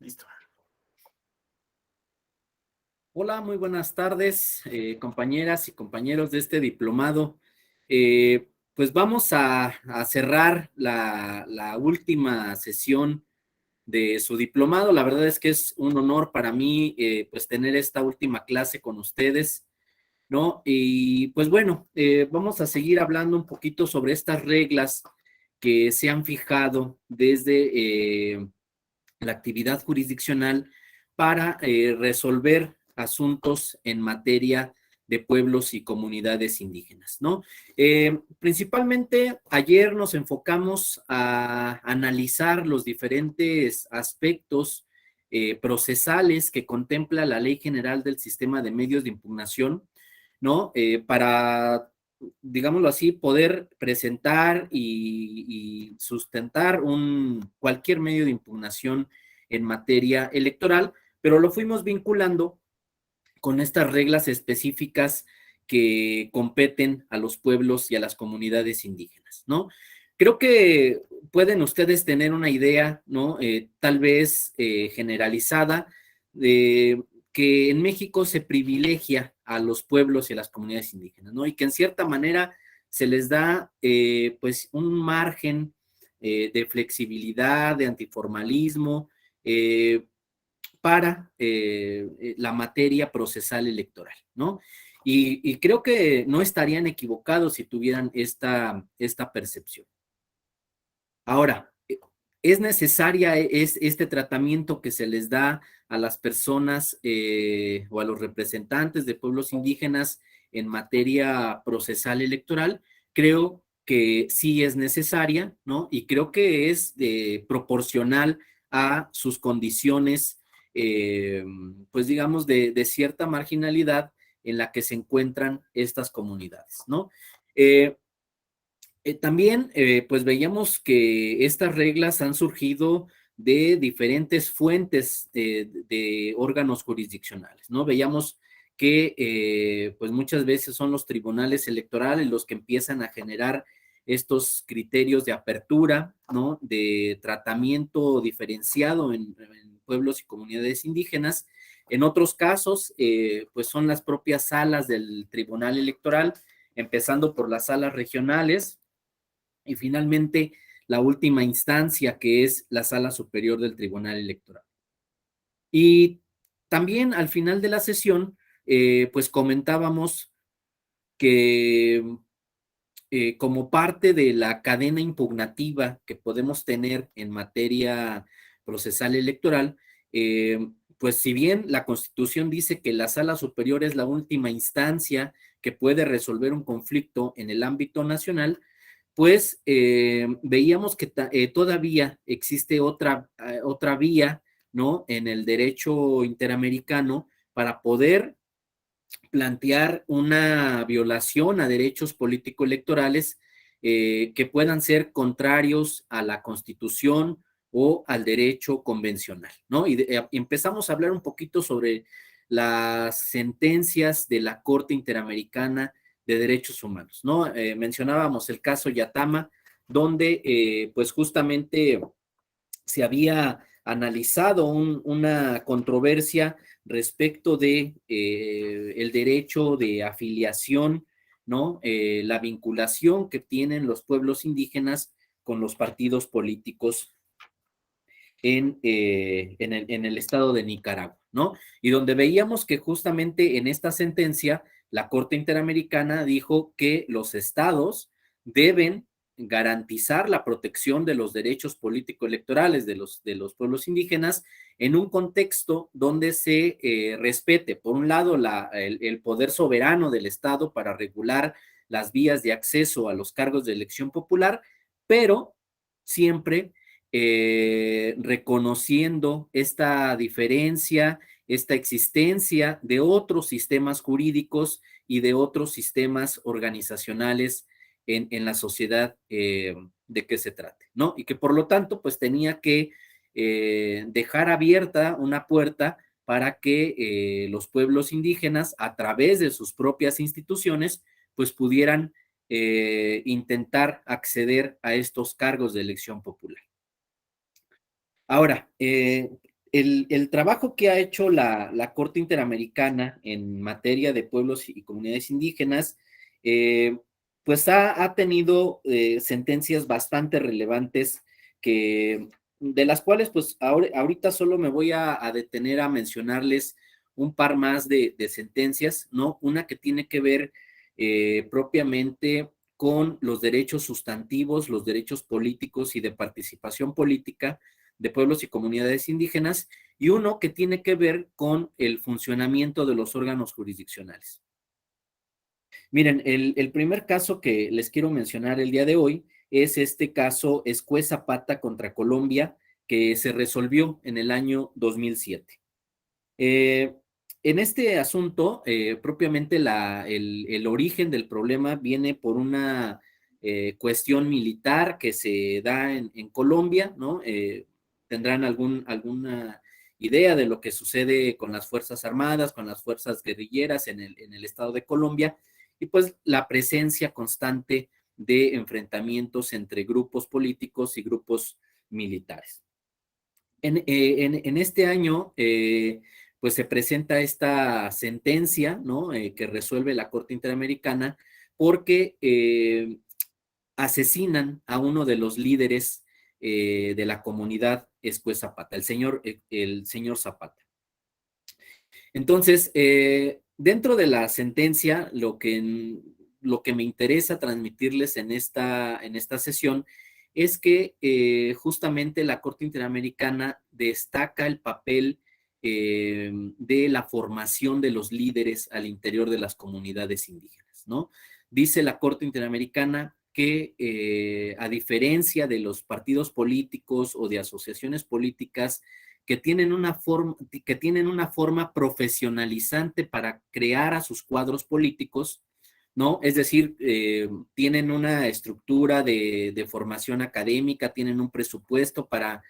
Listo. Hola, muy buenas tardes, compañeras y compañeros de este diplomado. Pues vamos a cerrar la última sesión de su diplomado. La verdad es que es un honor para mí, pues tener esta última clase con ustedes, ¿no? Y pues bueno, vamos a seguir hablando un poquito sobre estas reglas que se han fijado desde la actividad jurisdiccional para resolver asuntos en materia de pueblos y comunidades indígenas, ¿no? Principalmente ayer nos enfocamos a analizar los diferentes aspectos procesales que contempla la Ley General del Sistema de Medios de Impugnación, ¿no? Para, digámoslo así, poder presentar y sustentar cualquier medio de impugnación en materia electoral, pero lo fuimos vinculando con estas reglas específicas que competen a los pueblos y a las comunidades indígenas, ¿no? Creo que pueden ustedes tener una idea, ¿no? Tal vez generalizada, de que en México se privilegia a los pueblos y a las comunidades indígenas, ¿no? Y que en cierta manera se les da, pues, un margen de flexibilidad, de antiformalismo, para la materia procesal electoral, ¿no? Y creo que no estarían equivocados si tuvieran esta percepción. Ahora, es necesaria este tratamiento que se les da a las personas o a los representantes de pueblos indígenas en materia procesal electoral. Creo que sí es necesaria, ¿no? Y creo que es proporcional a sus condiciones, eh, pues digamos, de cierta marginalidad en la que se encuentran estas comunidades, ¿no? También, pues veíamos que estas reglas han surgido de diferentes fuentes de órganos jurisdiccionales, ¿no? Veíamos que, pues muchas veces son los tribunales electorales los que empiezan a generar estos criterios de apertura, ¿no? De tratamiento diferenciado en pueblos y comunidades indígenas. En otros casos, pues son las propias salas del tribunal electoral, empezando por las salas regionales, y finalmente la última instancia, que es la Sala Superior del Tribunal Electoral. Y también al final de la sesión, pues comentábamos que como parte de la cadena impugnativa que podemos tener en materia procesal electoral, pues si bien la Constitución dice que la Sala Superior es la última instancia que puede resolver un conflicto en el ámbito nacional, pues veíamos que todavía existe otra vía, ¿no? En el derecho interamericano para poder plantear una violación a derechos político-electorales que puedan ser contrarios a la Constitución o al derecho convencional, ¿no? Y empezamos a hablar un poquito sobre las sentencias de la Corte Interamericana de Derechos Humanos, ¿no? Mencionábamos el caso Yatama, donde pues justamente se había analizado una controversia respecto de el derecho de afiliación, ¿no? La vinculación que tienen los pueblos indígenas con los partidos políticos en el estado de Nicaragua, ¿no? Y donde veíamos que justamente en esta sentencia la Corte Interamericana dijo que los estados deben garantizar la protección de los derechos político-electorales de los pueblos indígenas en un contexto donde se respete, por un lado, el poder soberano del Estado para regular las vías de acceso a los cargos de elección popular, pero siempre reconociendo esta diferencia, esta existencia de otros sistemas jurídicos y de otros sistemas organizacionales en la sociedad de que se trate, ¿no? Y que por lo tanto, pues tenía que dejar abierta una puerta para que los pueblos indígenas, a través de sus propias instituciones, pues pudieran intentar acceder a estos cargos de elección popular. Ahora, el trabajo que ha hecho la Corte Interamericana en materia de pueblos y comunidades indígenas, eh, pues ha tenido sentencias bastante relevantes que, de las cuales pues ahorita solo me voy a detener a mencionarles un par más de sentencias, ¿no? Una que tiene que ver propiamente con los derechos sustantivos, los derechos políticos y de participación política de pueblos y comunidades indígenas, y uno que tiene que ver con el funcionamiento de los órganos jurisdiccionales. Miren, el primer caso que les quiero mencionar el día de hoy es este caso Escué Zapata contra Colombia, que se resolvió en el año 2007. Eh, en este asunto, propiamente el origen del problema viene por una cuestión militar que se da en Colombia, ¿no? Tendrán alguna idea de lo que sucede con las Fuerzas Armadas, con las fuerzas guerrilleras en el estado de Colombia, y pues la presencia constante de enfrentamientos entre grupos políticos y grupos militares. En este año, pues se presenta esta sentencia, ¿no? Que resuelve la Corte Interamericana porque asesinan a uno de los líderes de la comunidad Escué Zapata, el señor Zapata. Entonces, dentro de la sentencia, lo que me interesa transmitirles en esta sesión es que justamente la Corte Interamericana destaca el papel de la formación de los líderes al interior de las comunidades indígenas, ¿no? Dice la Corte Interamericana que a diferencia de los partidos políticos o de asociaciones políticas que tienen una forma profesionalizante para crear a sus cuadros políticos, ¿no? Es decir, tienen una estructura de formación académica, tienen un presupuesto para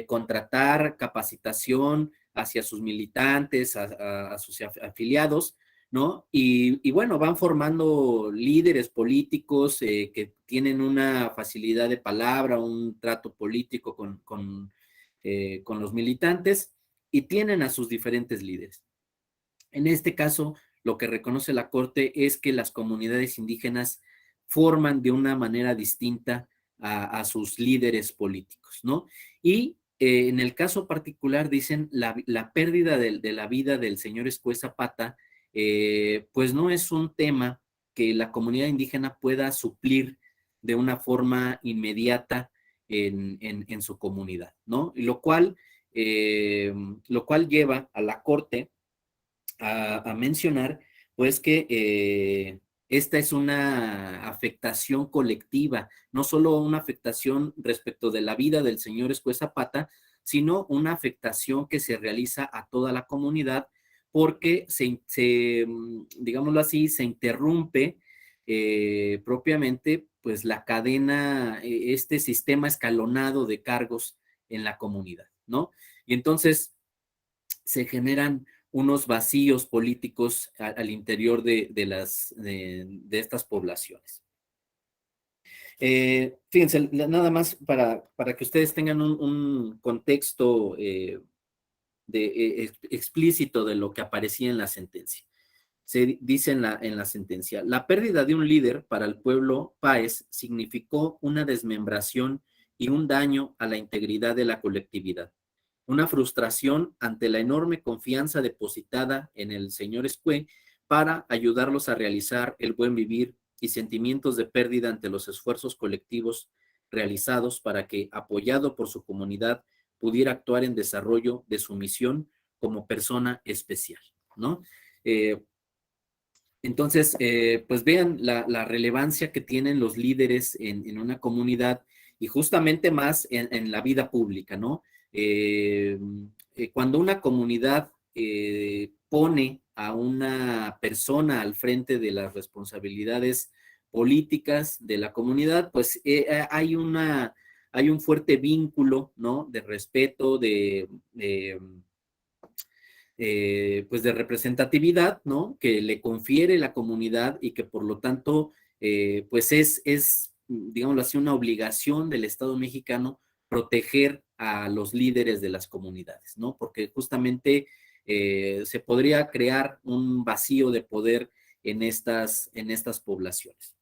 contratar capacitación hacia sus militantes, a sus afiliados, ¿no? Y bueno, van formando líderes políticos que tienen una facilidad de palabra, un trato político con los militantes y tienen a sus diferentes líderes. En este caso, lo que reconoce la Corte es que las comunidades indígenas forman de una manera distinta a sus líderes políticos, ¿no? Y en el caso particular dicen la pérdida de la vida del señor Escué Zapata, pues no es un tema que la comunidad indígena pueda suplir de una forma inmediata en su comunidad, ¿no? Y lo cual lleva a la Corte a mencionar, pues que esta es una afectación colectiva, no solo una afectación respecto de la vida del señor Escué Zapata, sino una afectación que se realiza a toda la comunidad porque digámoslo así, se interrumpe propiamente pues la cadena, este sistema escalonado de cargos en la comunidad, ¿no? Y entonces se generan unos vacíos políticos al interior de estas poblaciones. Fíjense, nada más para que ustedes tengan un contexto explícito de lo que aparecía en la sentencia. Se dice en la sentencia, la pérdida de un líder para el pueblo Páez significó una desmembración y un daño a la integridad de la colectividad, una frustración ante la enorme confianza depositada en el señor Escué para ayudarlos a realizar el buen vivir y sentimientos de pérdida ante los esfuerzos colectivos realizados para que, apoyado por su comunidad, pudiera actuar en desarrollo de su misión como persona especial, ¿no? Eh, entonces, pues vean la relevancia que tienen los líderes en una comunidad y justamente más en la vida pública, ¿no? Eh, Cuando una comunidad pone a una persona al frente de las responsabilidades políticas de la comunidad, pues hay un fuerte vínculo, ¿no? De respeto, pues de representatividad, ¿no? Que le confiere la comunidad y que por lo tanto, pues digámoslo así, una obligación del Estado mexicano proteger a los líderes de las comunidades, ¿no? Porque justamente se podría crear un vacío de poder en estas poblaciones.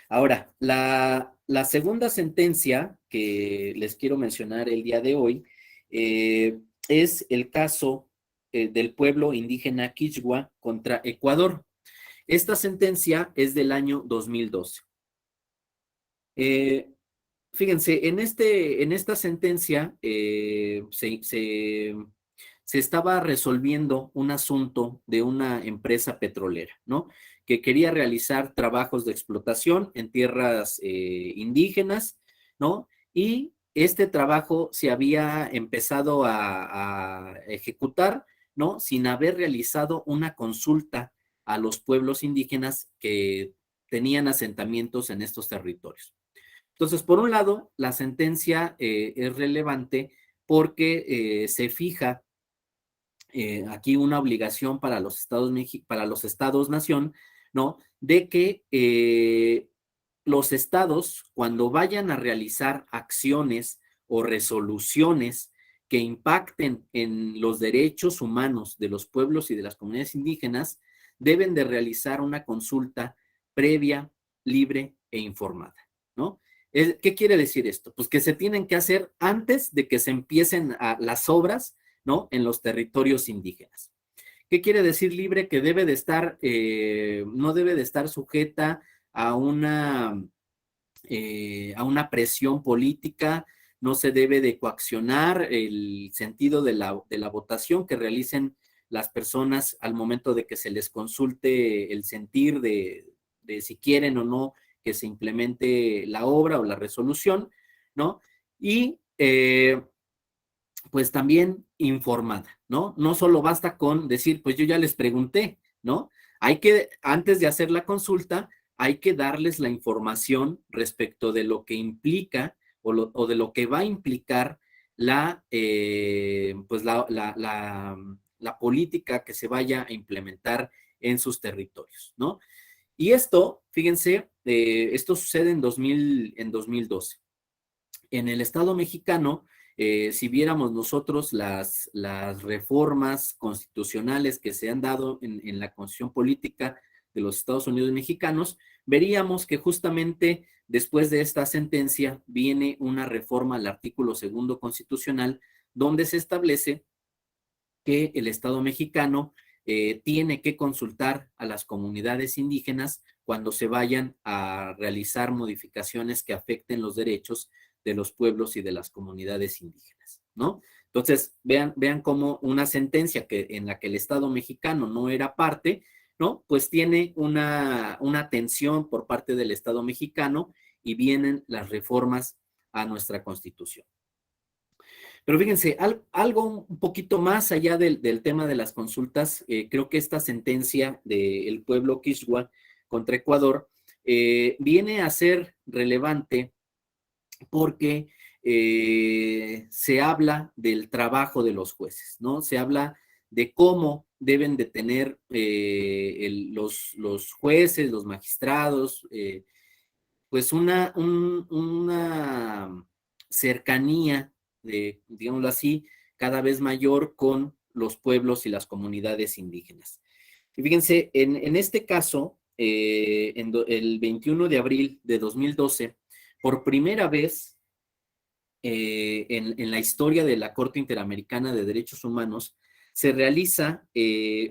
Ahora, la segunda sentencia que les quiero mencionar el día de hoy es el caso del pueblo indígena Quichua contra Ecuador. Esta sentencia es del año 2012. Fíjense, en esta sentencia se estaba resolviendo un asunto de una empresa petrolera, ¿no? Que quería realizar trabajos de explotación en tierras indígenas, ¿no? Y este trabajo se había empezado a ejecutar, ¿no? Sin haber realizado una consulta a los pueblos indígenas que tenían asentamientos en estos territorios. Entonces, por un lado, la sentencia es relevante porque se fija aquí una obligación para los estados-nación, ¿no? De que los estados, cuando vayan a realizar acciones o resoluciones que impacten en los derechos humanos de los pueblos y de las comunidades indígenas, deben de realizar una consulta previa, libre e informada, ¿no? ¿Qué quiere decir esto? Pues que se tienen que hacer antes de que se empiecen las obras, ¿no? En los territorios indígenas. ¿Qué quiere decir libre? Que debe de estar, no debe de estar sujeta a una presión política, no se debe de coaccionar el sentido de la votación que realicen las personas al momento de que se les consulte el sentir de si quieren o no que se implemente la obra o la resolución, ¿no? Y pues también informada, ¿no? No solo basta con decir, pues yo ya les pregunté, ¿no? Antes de hacer la consulta, hay que darles la información respecto de lo que implica o de lo que va a implicar pues la política que se vaya a implementar en sus territorios, ¿no? Y esto, fíjense, esto sucede en 2012. En el Estado mexicano, si viéramos nosotros las reformas constitucionales que se han dado en la Constitución Política de los Estados Unidos mexicanos, veríamos que justamente después de esta sentencia viene una reforma al artículo 2 constitucional donde se establece que el Estado mexicano tiene que consultar a las comunidades indígenas cuando se vayan a realizar modificaciones que afecten los derechos de los pueblos y de las comunidades indígenas, ¿no? Entonces, vean cómo una sentencia en la que el Estado mexicano no era parte, ¿no? Pues tiene una atención por parte del Estado mexicano y vienen las reformas a nuestra Constitución. Pero fíjense, algo un poquito más allá del tema de las consultas, creo que esta sentencia del pueblo Quichua contra Ecuador viene a ser relevante porque se habla del trabajo de los jueces, ¿no? Se habla de cómo deben de tener los jueces, los magistrados, pues una cercanía, digámoslo así, cada vez mayor con los pueblos y las comunidades indígenas. Y fíjense, en este caso, el 21 de abril de 2012, por primera vez en la historia de la Corte Interamericana de Derechos Humanos, se realiza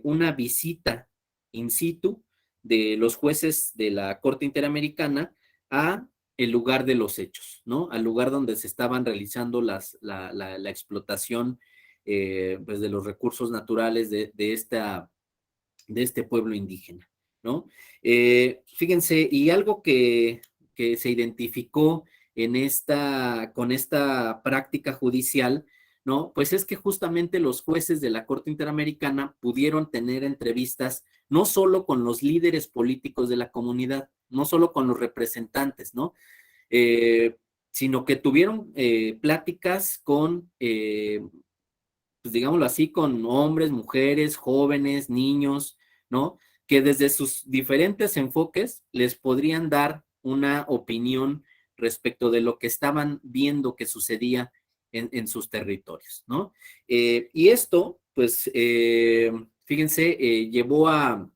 una visita in situ de los jueces de la Corte Interamericana a el lugar de los hechos, ¿no? Al lugar donde se estaban realizando la explotación pues de los recursos naturales de este pueblo indígena, ¿no? Fíjense, y algo que se identificó con esta práctica judicial, ¿no? Pues es que justamente los jueces de la Corte Interamericana pudieron tener entrevistas no solo con los líderes políticos de la comunidad, no solo con los representantes, ¿no? Eh, sino que tuvieron pláticas con, pues digámoslo así, con hombres, mujeres, jóvenes, niños, ¿no? Que desde sus diferentes enfoques les podrían dar una opinión respecto de lo que estaban viendo que sucedía en sus territorios, ¿no? Y esto, pues, fíjense, llevó a,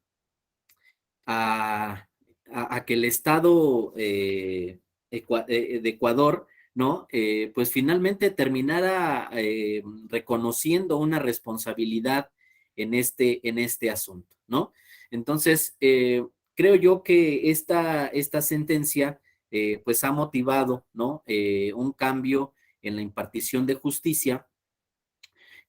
a que el Estado de Ecuador, ¿no? Pues finalmente terminara reconociendo una responsabilidad en este asunto, ¿no? Entonces, creo yo que esta sentencia, pues ha motivado, ¿no? Un cambio en la impartición de justicia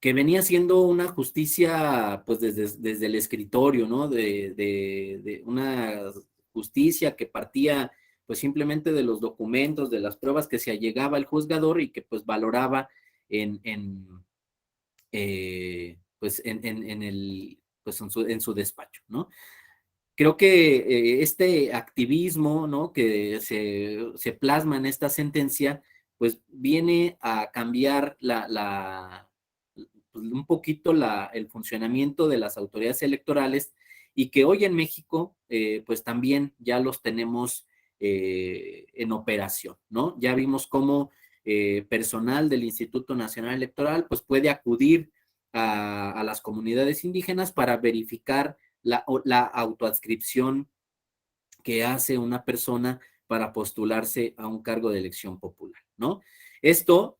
que venía siendo una justicia, pues desde el escritorio, ¿no? De una justicia que partía, pues simplemente de los documentos, de las pruebas que se allegaba al juzgador y que pues valoraba pues en el, pues en su despacho, ¿no? Creo que este activismo, ¿no? Que se plasma en esta sentencia, pues viene a cambiar pues, un poquito el funcionamiento de las autoridades electorales y que hoy en México, pues también ya los tenemos en operación, ¿no? Ya vimos cómo personal del Instituto Nacional Electoral, pues puede acudir a las comunidades indígenas para verificar la autoadscripción que hace una persona para postularse a un cargo de elección popular, ¿no? Esto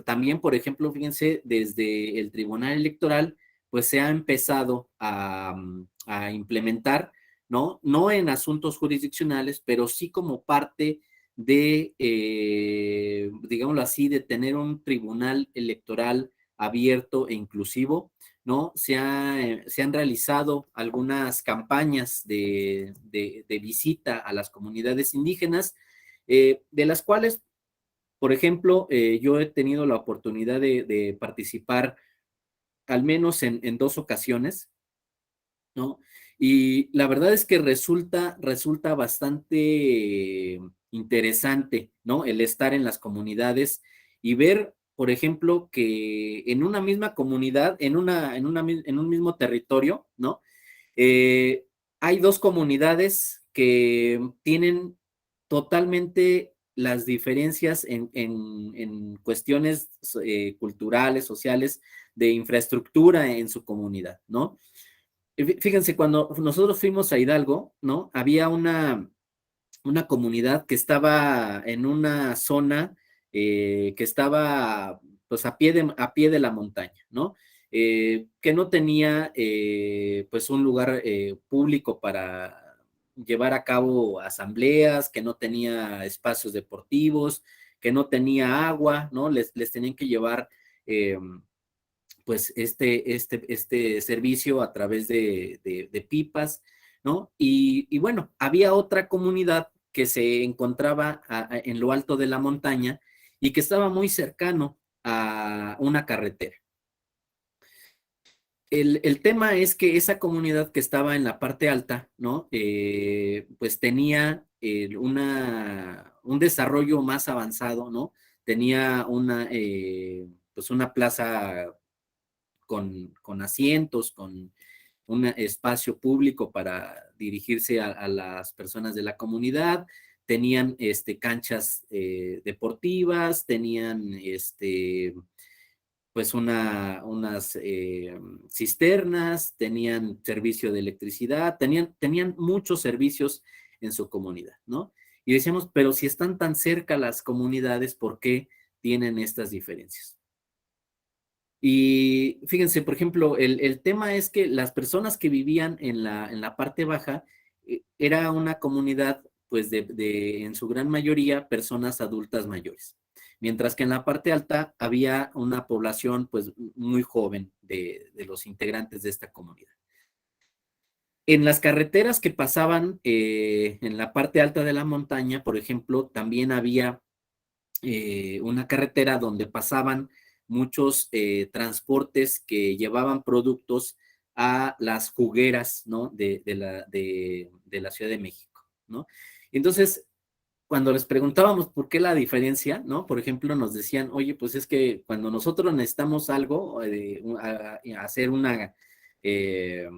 también, por ejemplo, fíjense, desde el Tribunal Electoral, pues se ha empezado a implementar, ¿no? No en asuntos jurisdiccionales, pero sí como parte de, digámoslo así, de tener un tribunal electoral abierto e inclusivo, ¿no? Se han realizado algunas campañas de visita a las comunidades indígenas, de las cuales, por ejemplo, yo he tenido la oportunidad de participar al menos en dos ocasiones, ¿no? Y la verdad es que resulta bastante interesante, ¿no? El estar en las comunidades y ver, por ejemplo, que en una misma comunidad, en un mismo territorio, ¿no? Eh, Hay dos comunidades que tienen totalmente las diferencias en cuestiones culturales, sociales, de infraestructura en su comunidad, ¿no? Fíjense, cuando nosotros fuimos a Hidalgo, ¿no? Había una comunidad que estaba en una zona que estaba pues a pie de la montaña, ¿no? Que no tenía pues un lugar público para llevar a cabo asambleas, que no tenía espacios deportivos, que no tenía agua, ¿no? Les tenían que llevar pues este servicio a través de pipas, ¿no? Y bueno, había otra comunidad que se encontraba en lo alto de la montaña y que estaba muy cercano a una carretera. El tema es que esa comunidad que estaba en la parte alta, ¿no? Pues tenía un desarrollo más avanzado, ¿no? Tenía pues una plaza con asientos, con un espacio público para dirigirse a las personas de la comunidad, tenían canchas deportivas, tenían pues unas cisternas, tenían servicio de electricidad, tenían muchos servicios en su comunidad, ¿no? Y decíamos, pero si están tan cerca las comunidades, ¿por qué tienen estas diferencias? Y fíjense, por ejemplo, el tema es que las personas que vivían en la parte baja era una comunidad, pues, en su gran mayoría, personas adultas mayores. Mientras que en la parte alta había una población, pues, muy joven de los integrantes de esta comunidad. En las carreteras que pasaban en la parte alta de la montaña, por ejemplo, también había una carretera donde pasaban muchos transportes que llevaban productos a las jugueras, ¿no? De la Ciudad de México, ¿no? Entonces, cuando les preguntábamos por qué la diferencia, ¿no? Por ejemplo, nos decían, oye, pues es que cuando nosotros necesitamos algo, hacer eh,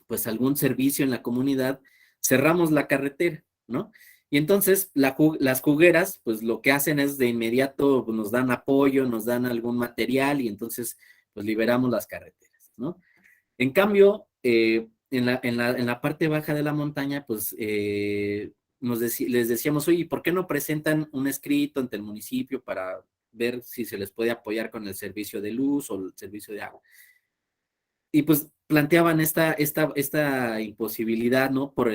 pues algún servicio en la comunidad, cerramos la carretera, ¿no? Y entonces las jugueras, pues lo que hacen es de inmediato pues, nos dan apoyo, nos dan algún material y entonces pues liberamos las carreteras, ¿no? En cambio, en la parte baja de la montaña, pues les decíamos, oye, ¿por qué no presentan un escrito ante el municipio para ver si se les puede apoyar con el servicio de luz o el servicio de agua? Y pues planteaban esta imposibilidad, ¿no? Por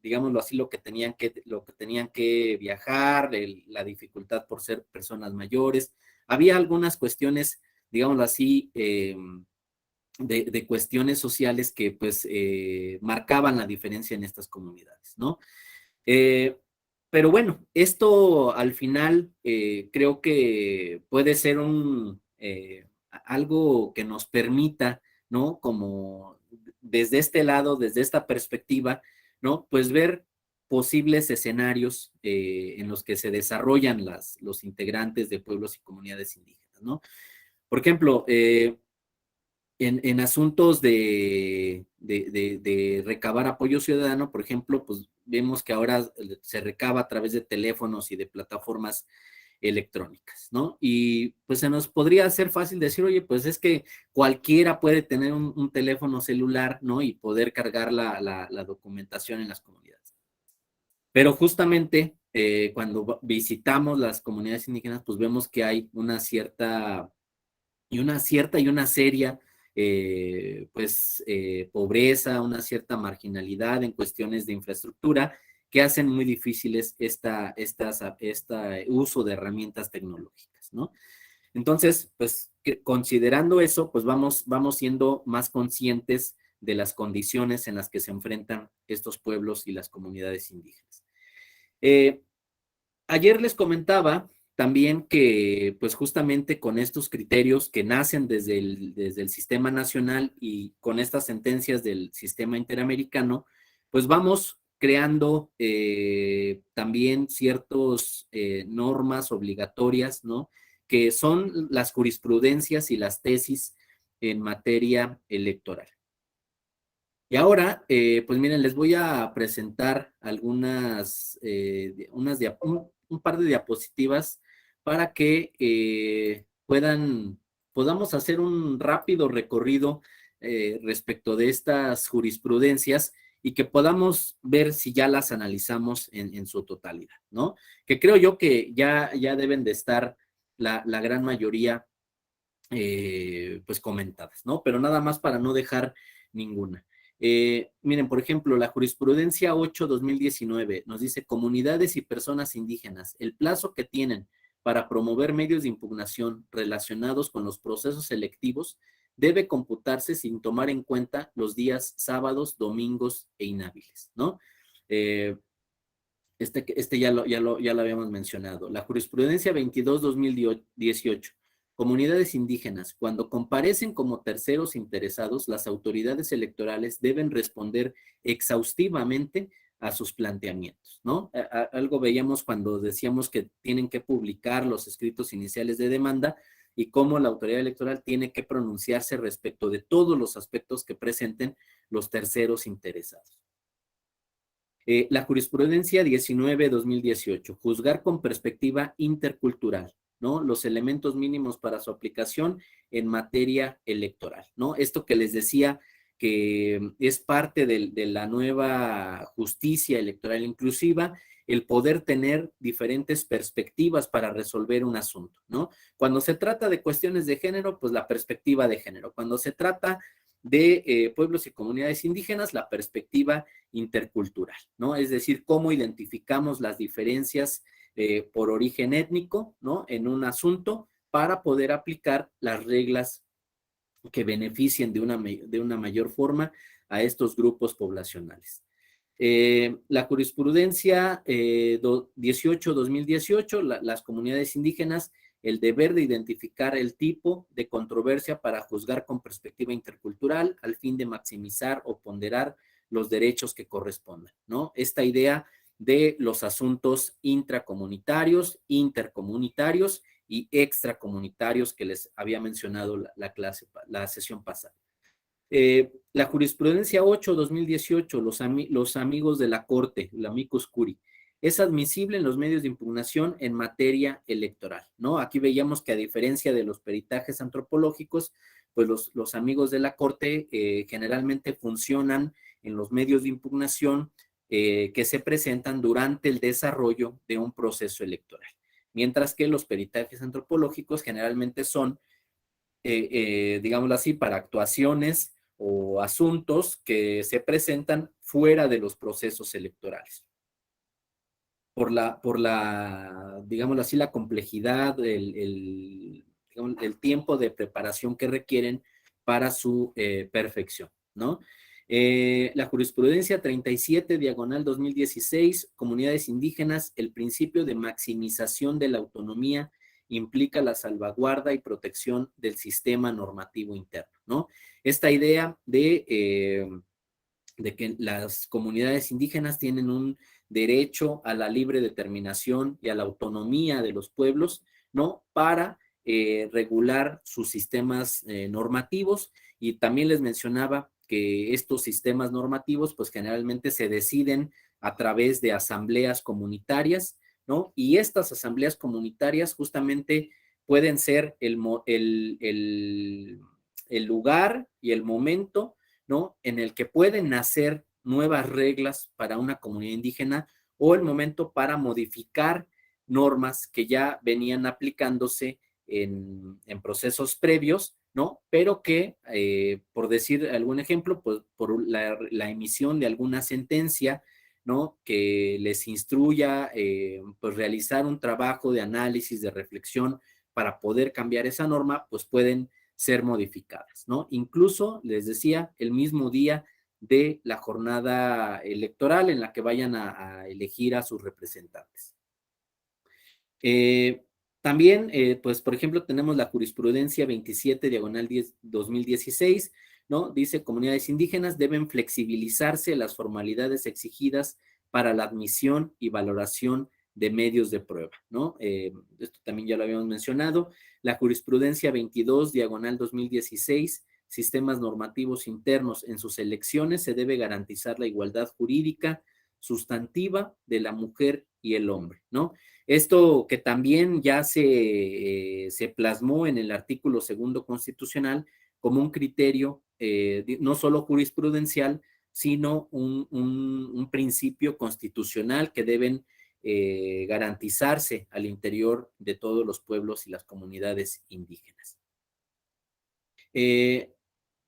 digámoslo así, lo que tenían que viajar, la dificultad por ser personas mayores. Había algunas cuestiones, digámoslo así, de cuestiones sociales que pues marcaban la diferencia en estas comunidades, ¿no? Eh, pero bueno, esto al final creo que puede ser algo que nos permita, ¿no? Como desde este lado, desde esta perspectiva, ¿no? Pues ver posibles escenarios en los que se desarrollan los integrantes de pueblos y comunidades indígenas, ¿no? Por ejemplo, en asuntos de recabar apoyo ciudadano, por ejemplo, pues vemos que ahora se recaba a través de teléfonos y de plataformas electrónicas, ¿no? Y pues se nos podría hacer fácil decir, oye, pues es que cualquiera puede tener un teléfono celular, ¿no? Y poder cargar la documentación en las comunidades. Pero justamente cuando visitamos las comunidades indígenas, pues vemos que hay una seria pues pobreza, una cierta marginalidad en cuestiones de infraestructura que hacen muy difíciles este uso de herramientas tecnológicas, ¿no? Entonces, pues considerando eso, pues vamos siendo más conscientes de las condiciones en las que se enfrentan estos pueblos y las comunidades indígenas. Eh, Ayer les comentaba también que, pues justamente con estos criterios que nacen desde el sistema nacional y con estas sentencias del sistema interamericano, pues vamos creando también ciertas normas obligatorias, ¿no? Que son las jurisprudencias y las tesis en materia electoral. Y ahora, pues miren, les voy a presentar un par de diapositivas para que podamos hacer un rápido recorrido respecto de estas jurisprudencias y que podamos ver si ya las analizamos en su totalidad, ¿no? Que creo yo que ya deben de estar la gran mayoría pues comentadas, ¿no? Pero nada más para no dejar ninguna. Miren, por ejemplo, la jurisprudencia 8-2019 nos dice comunidades y personas indígenas, el plazo que tienen para promover medios de impugnación relacionados con los procesos selectivos debe computarse sin tomar en cuenta los días sábados, domingos e inhábiles, ¿no? Eh, este ya lo habíamos mencionado. La jurisprudencia 22-2018. Comunidades indígenas, cuando comparecen como terceros interesados, las autoridades electorales deben responder exhaustivamente a sus planteamientos, ¿no? Algo veíamos cuando decíamos que tienen que publicar los escritos iniciales de demanda y cómo la autoridad electoral tiene que pronunciarse respecto de todos los aspectos que presenten los terceros interesados. La jurisprudencia 19-2018, juzgar con perspectiva intercultural, ¿no? Los elementos mínimos para su aplicación en materia electoral, ¿no? Esto que les decía que es parte de la nueva justicia electoral inclusiva, el poder tener diferentes perspectivas para resolver un asunto, ¿no? Cuando se trata de cuestiones de género, pues la perspectiva de género. Cuando se trata de pueblos y comunidades indígenas, la perspectiva intercultural, ¿no? Es decir, cómo identificamos las diferencias por origen étnico, ¿no? En un asunto para poder aplicar las reglas que beneficien de una mayor forma a estos grupos poblacionales. La jurisprudencia 18-2018, las comunidades indígenas, el deber de identificar el tipo de controversia para juzgar con perspectiva intercultural al fin de maximizar o ponderar los derechos que correspondan, ¿no? Esta idea de los asuntos intracomunitarios, intercomunitarios y extracomunitarios que les había mencionado la sesión pasada. La jurisprudencia 8-2018, los amigos de la Corte, el amicus curiae, es admisible en los medios de impugnación en materia electoral, ¿no? Aquí veíamos que a diferencia de los peritajes antropológicos, pues los amigos de la Corte generalmente funcionan en los medios de impugnación que se presentan durante el desarrollo de un proceso electoral, mientras que los peritajes antropológicos generalmente son, digámoslo así, para actuaciones o asuntos que se presentan fuera de los procesos electorales digámoslo así, la complejidad, digamos, el tiempo de preparación que requieren para su perfección, ¿no? La jurisprudencia 37, diagonal 2016, comunidades indígenas, el principio de maximización de la autonomía implica la salvaguarda y protección del sistema normativo interno, ¿no? Esta idea de que las comunidades indígenas tienen un derecho a la libre determinación y a la autonomía de los pueblos, ¿no? Para regular sus sistemas normativos, y también les mencionaba que estos sistemas normativos pues generalmente se deciden a través de asambleas comunitarias, ¿no? Y estas asambleas comunitarias justamente pueden ser el lugar y el momento, ¿no? En el que pueden nacer nuevas reglas para una comunidad indígena, o el momento para modificar normas que ya venían aplicándose en procesos previos, ¿no? Pero que, por decir algún ejemplo, pues por la emisión de alguna sentencia, ¿no? Que les instruya, pues realizar un trabajo de análisis, de reflexión para poder cambiar esa norma, pues pueden ser modificadas, ¿no? Incluso, les decía, el mismo día de la jornada electoral en la que vayan a elegir a sus representantes. También, pues, por ejemplo, tenemos la jurisprudencia 27, diagonal 10, 2016, ¿no? Dice, comunidades indígenas deben flexibilizarse las formalidades exigidas para la admisión y valoración de medios de prueba, ¿no? Esto también ya lo habíamos mencionado. La jurisprudencia 22, diagonal 2016, sistemas normativos internos en sus elecciones se debe garantizar la igualdad jurídica sustantiva de la mujer y el hombre, ¿no? Esto que también ya se plasmó en el artículo segundo constitucional como un criterio no solo jurisprudencial, sino un principio constitucional que deben garantizarse al interior de todos los pueblos y las comunidades indígenas.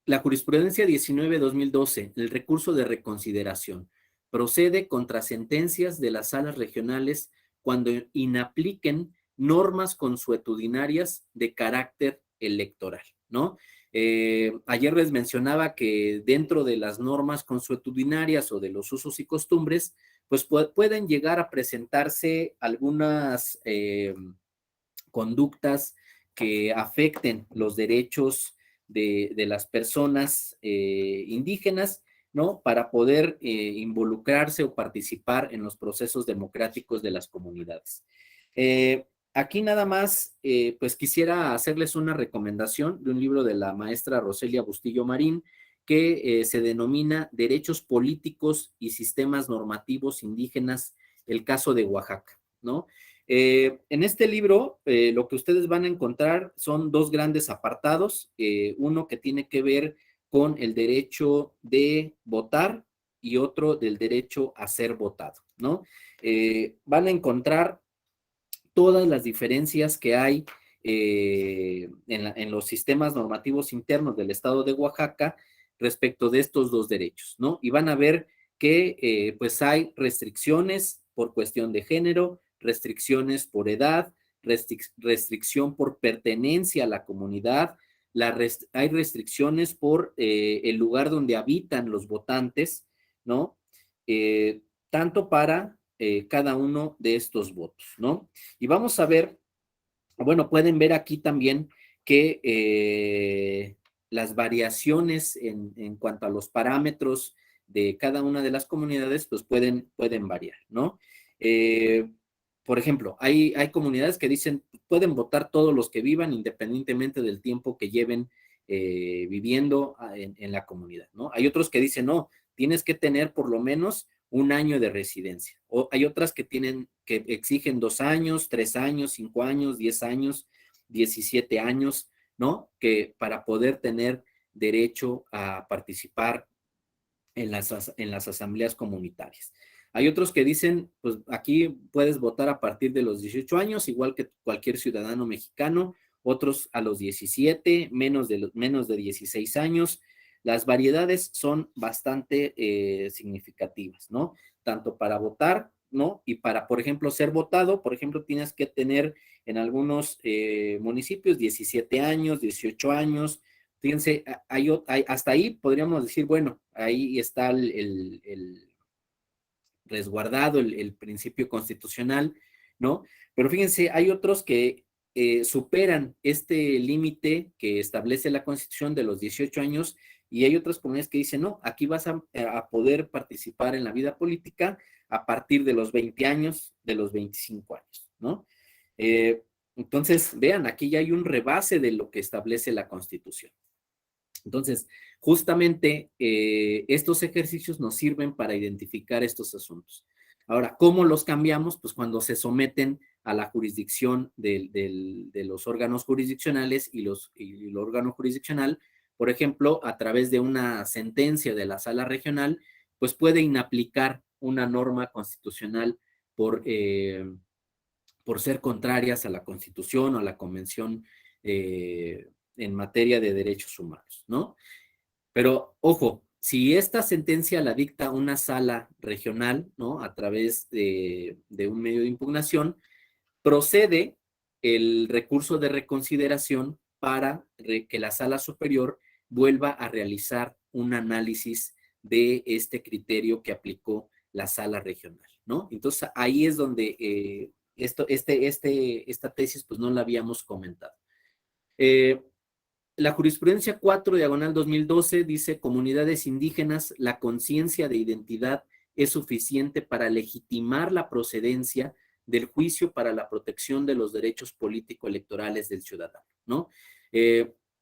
La jurisprudencia 19-2012, el recurso de reconsideración, procede contra sentencias de las salas regionales cuando inapliquen normas consuetudinarias de carácter electoral, ¿no? Ayer les mencionaba que dentro de las normas consuetudinarias o de los usos y costumbres, pues pueden llegar a presentarse algunas conductas que afecten los derechos de las personas indígenas, ¿no? Para poder involucrarse o participar en los procesos democráticos de las comunidades. Aquí nada más, pues quisiera hacerles una recomendación de un libro de la maestra Roselia Bustillo Marín, que se denomina Derechos Políticos y Sistemas Normativos Indígenas, el caso de Oaxaca, ¿no? En este libro, lo que ustedes van a encontrar son dos grandes apartados, uno que tiene que ver con el derecho de votar y otro del derecho a ser votado, ¿no? Van a encontrar todas las diferencias que hay en los sistemas normativos internos del estado de Oaxaca respecto de estos dos derechos, ¿no? Y van a ver que pues hay restricciones por cuestión de género, restricciones por edad, restricción por pertenencia a la comunidad, hay restricciones por el lugar donde habitan los votantes, ¿no? Tanto para cada uno de estos votos, ¿no? Y vamos a ver, bueno, pueden ver aquí también que las variaciones en cuanto a los parámetros de cada una de las comunidades, pues pueden variar, ¿no? Por ejemplo, hay comunidades que dicen, pueden votar todos los que vivan independientemente del tiempo que lleven viviendo en la comunidad, ¿no? Hay otros que dicen, no, tienes que tener por lo menos un año de residencia. O hay otras que exigen 2 años, 3 años, 5 años, 10 años, 17 años, ¿no? Que para poder tener derecho a participar en las asambleas comunitarias. Hay otros que dicen, pues aquí puedes votar a partir de los 18 años, igual que cualquier ciudadano mexicano, otros a los 17, menos de 16 años. Las variedades son bastante significativas, ¿no? Tanto para votar, ¿no? Y para, por ejemplo, ser votado, por ejemplo, tienes que tener en algunos municipios 17 años, 18 años. Fíjense, hasta ahí podríamos decir, bueno, ahí está el resguardado el principio constitucional, ¿no? Pero fíjense, hay otros que superan este límite que establece la Constitución de los 18 años y hay otras comunidades que dicen, no, aquí vas a poder participar en la vida política a partir de los 20 años, de los 25 años, ¿no? Eh, entonces, vean, aquí ya hay un rebase de lo que establece la Constitución. Entonces, justamente estos ejercicios nos sirven para identificar estos asuntos. Ahora, ¿cómo los cambiamos? Pues cuando se someten a la jurisdicción de los órganos jurisdiccionales y el órgano jurisdiccional, por ejemplo, a través de una sentencia de la sala regional, pues puede inaplicar una norma constitucional por, eh, por ser contrarias a la Constitución o a la Convención en materia de derechos humanos, ¿no? Pero, ojo, si esta sentencia la dicta una sala regional, ¿no? A través de un medio de impugnación, procede el recurso de reconsideración para que la sala superior vuelva a realizar un análisis de este criterio que aplicó la sala regional, ¿no? Entonces, ahí es donde esta tesis, pues no la habíamos comentado. La jurisprudencia 4, diagonal 2012, dice, comunidades indígenas, la conciencia de identidad es suficiente para legitimar la procedencia del juicio para la protección de los derechos político-electorales del ciudadano, ¿no?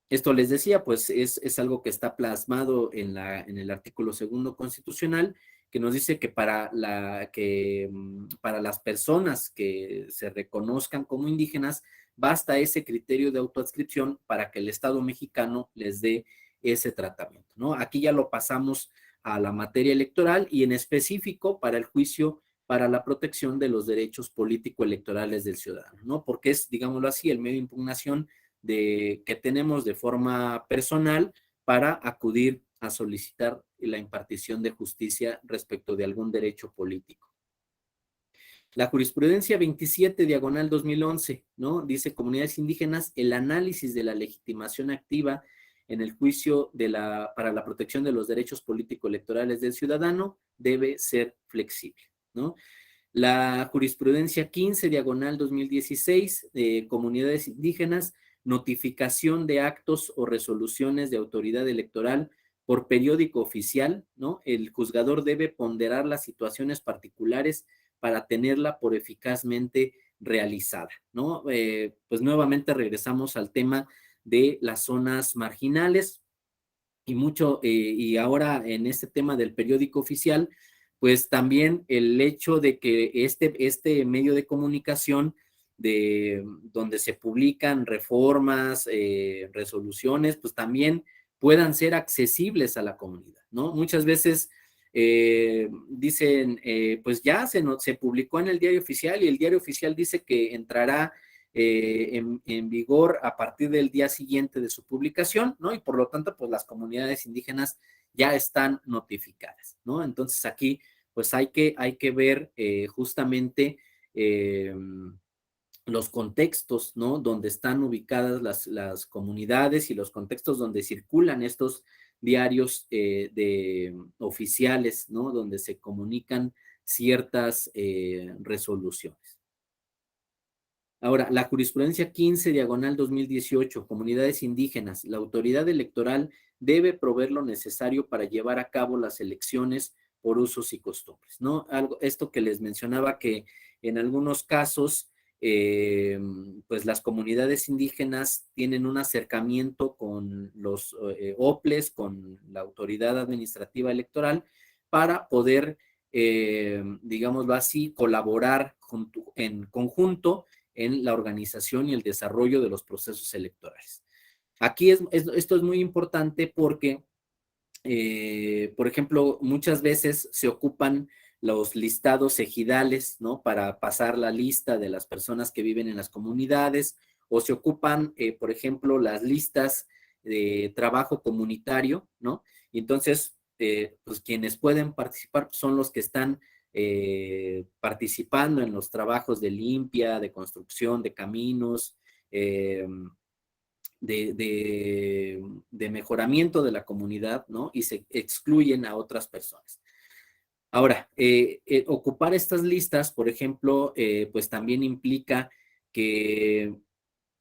Esto les decía, pues es algo que está plasmado en el artículo 2 constitucional, que nos dice que para las personas que se reconozcan como indígenas, basta ese criterio de autoadscripción para que el Estado mexicano les dé ese tratamiento, ¿no? Aquí ya lo pasamos a la materia electoral y en específico para el juicio para la protección de los derechos político-electorales del ciudadano, ¿no? Porque es, digámoslo así, el medio de impugnación que tenemos de forma personal para acudir a solicitar la impartición de justicia respecto de algún derecho político. La jurisprudencia 27, diagonal 2011, ¿no? Dice, comunidades indígenas, el análisis de la legitimación activa en el juicio para la protección de los derechos político-electorales del ciudadano debe ser flexible, ¿no? La jurisprudencia 15, diagonal 2016, de comunidades indígenas, notificación de actos o resoluciones de autoridad electoral por periódico oficial, ¿no? El juzgador debe ponderar las situaciones particulares para tenerla por eficazmente realizada, ¿no? Pues nuevamente regresamos al tema de las zonas marginales y ahora en este tema del periódico oficial, pues también el hecho de que este medio de comunicación donde se publican reformas, resoluciones, pues también puedan ser accesibles a la comunidad, ¿no? Muchas veces dicen, pues ya se publicó en el diario oficial y el diario oficial dice que entrará en vigor a partir del día siguiente de su publicación, ¿no? Y por lo tanto, pues las comunidades indígenas ya están notificadas, ¿no? Entonces aquí, pues hay que ver justamente los contextos, ¿no? Donde están ubicadas las comunidades y los contextos donde circulan estos diarios oficiales, ¿no? Donde se comunican ciertas resoluciones. Ahora, la jurisprudencia 15, diagonal 2018, comunidades indígenas, la autoridad electoral debe proveer lo necesario para llevar a cabo las elecciones por usos y costumbres, ¿no? Esto que les mencionaba que en algunos casos, pues las comunidades indígenas tienen un acercamiento con los OPLES, con la autoridad administrativa electoral, para poder digámoslo así, colaborar en conjunto en la organización y el desarrollo de los procesos electorales. Aquí esto es muy importante porque, por ejemplo, muchas veces se ocupan los listados ejidales, ¿no? Para pasar la lista de las personas que viven en las comunidades, o se ocupan, por ejemplo, las listas de trabajo comunitario, ¿no? Y entonces, pues quienes pueden participar son los que están participando en los trabajos de limpia, de construcción de caminos, eh, de mejoramiento de la comunidad, ¿no? Y se excluyen a otras personas. Ahora, ocupar estas listas, por ejemplo, pues también implica que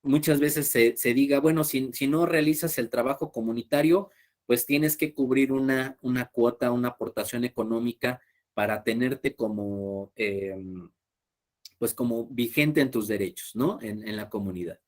muchas veces se diga, bueno, si no realizas el trabajo comunitario, pues tienes que cubrir una cuota, una aportación económica para tenerte como, pues como vigente en tus derechos, ¿no? En la comunidad.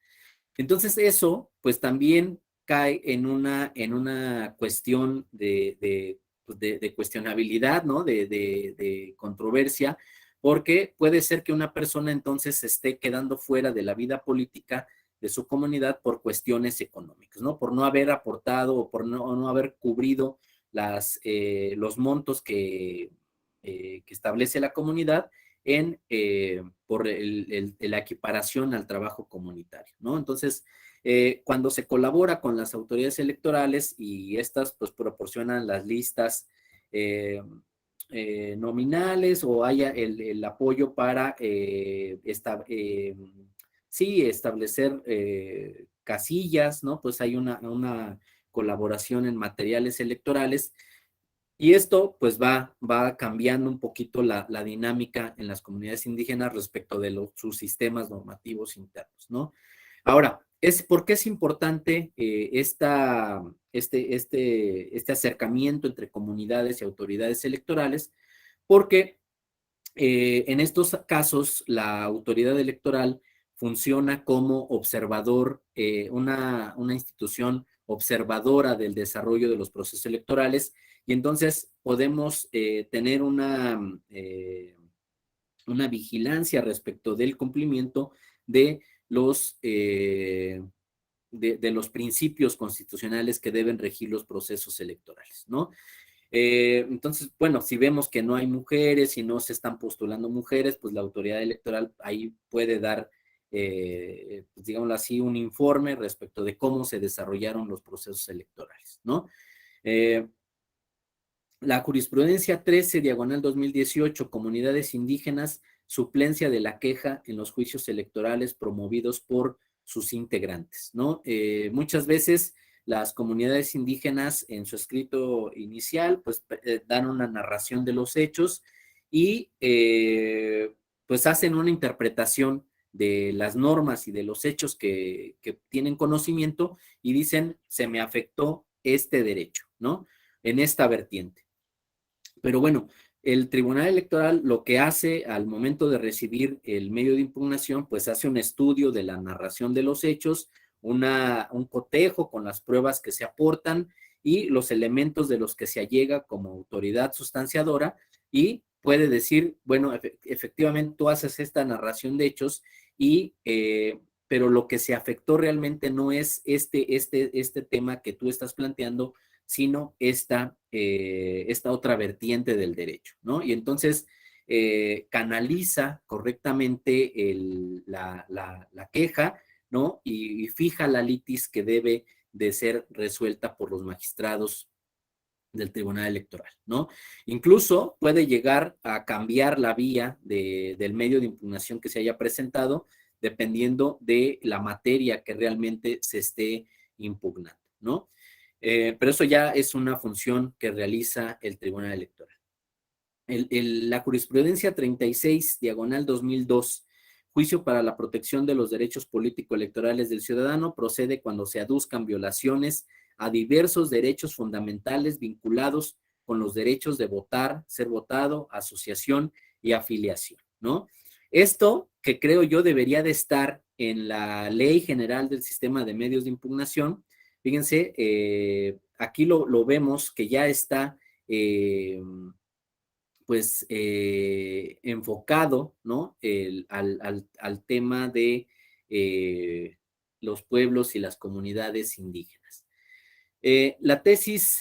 Entonces eso, pues también cae en una cuestión pues, de cuestionabilidad, ¿no? De controversia, porque puede ser que una persona entonces se esté quedando fuera de la vida política de su comunidad por cuestiones económicas, ¿no? Por no haber aportado o por no haber cubrido los montos que establece la comunidad por la equiparación al trabajo comunitario, ¿no? Entonces, cuando se colabora con las autoridades electorales y estas pues proporcionan las listas eh, nominales o haya el apoyo para sí, establecer casillas, ¿no? Pues hay una colaboración en materiales electorales y esto pues va cambiando un poquito la dinámica en las comunidades indígenas respecto de sus sistemas normativos internos, ¿no? Ahora, ¿por qué es importante este acercamiento entre comunidades y autoridades electorales? Porque en estos casos la autoridad electoral funciona como observador, una institución observadora del desarrollo de los procesos electorales y entonces podemos tener una vigilancia respecto del cumplimiento de los principios constitucionales que deben regir los procesos electorales, ¿no? Entonces, bueno, si vemos que no hay mujeres y no se están postulando mujeres, pues la autoridad electoral ahí puede dar, pues digámoslo así, un informe respecto de cómo se desarrollaron los procesos electorales, ¿no? Eh, la jurisprudencia 13, diagonal 2018, comunidades indígenas, suplencia de la queja en los juicios electorales promovidos por sus integrantes, ¿no? Muchas veces las comunidades indígenas en su escrito inicial, pues dan una narración de los hechos y pues hacen una interpretación de las normas y de los hechos que tienen conocimiento y dicen, se me afectó este derecho, ¿no? En esta vertiente. Pero bueno, el Tribunal Electoral lo que hace al momento de recibir el medio de impugnación, pues hace un estudio de la narración de los hechos, un cotejo con las pruebas que se aportan y los elementos de los que se allega como autoridad sustanciadora y puede decir, bueno, efectivamente tú haces esta narración de hechos y pero lo que se afectó realmente no es este tema que tú estás planteando, sino esta otra vertiente del derecho, ¿no? Y entonces canaliza correctamente la queja, ¿no? Y fija la litis que debe de ser resuelta por los magistrados del Tribunal Electoral, ¿no? Incluso puede llegar a cambiar la vía del medio de impugnación que se haya presentado, dependiendo de la materia que realmente se esté impugnando, ¿no? Pero eso ya es una función que realiza el Tribunal Electoral. La jurisprudencia 36, diagonal 2002, juicio para la protección de los derechos político-electorales del ciudadano, procede cuando se aduzcan violaciones a diversos derechos fundamentales vinculados con los derechos de votar, ser votado, asociación y afiliación, ¿no? Esto que creo yo debería de estar en la Ley General del Sistema de Medios de Impugnación. Fíjense, aquí lo vemos que ya está pues enfocado, ¿no? Al tema de los pueblos y las comunidades indígenas. La tesis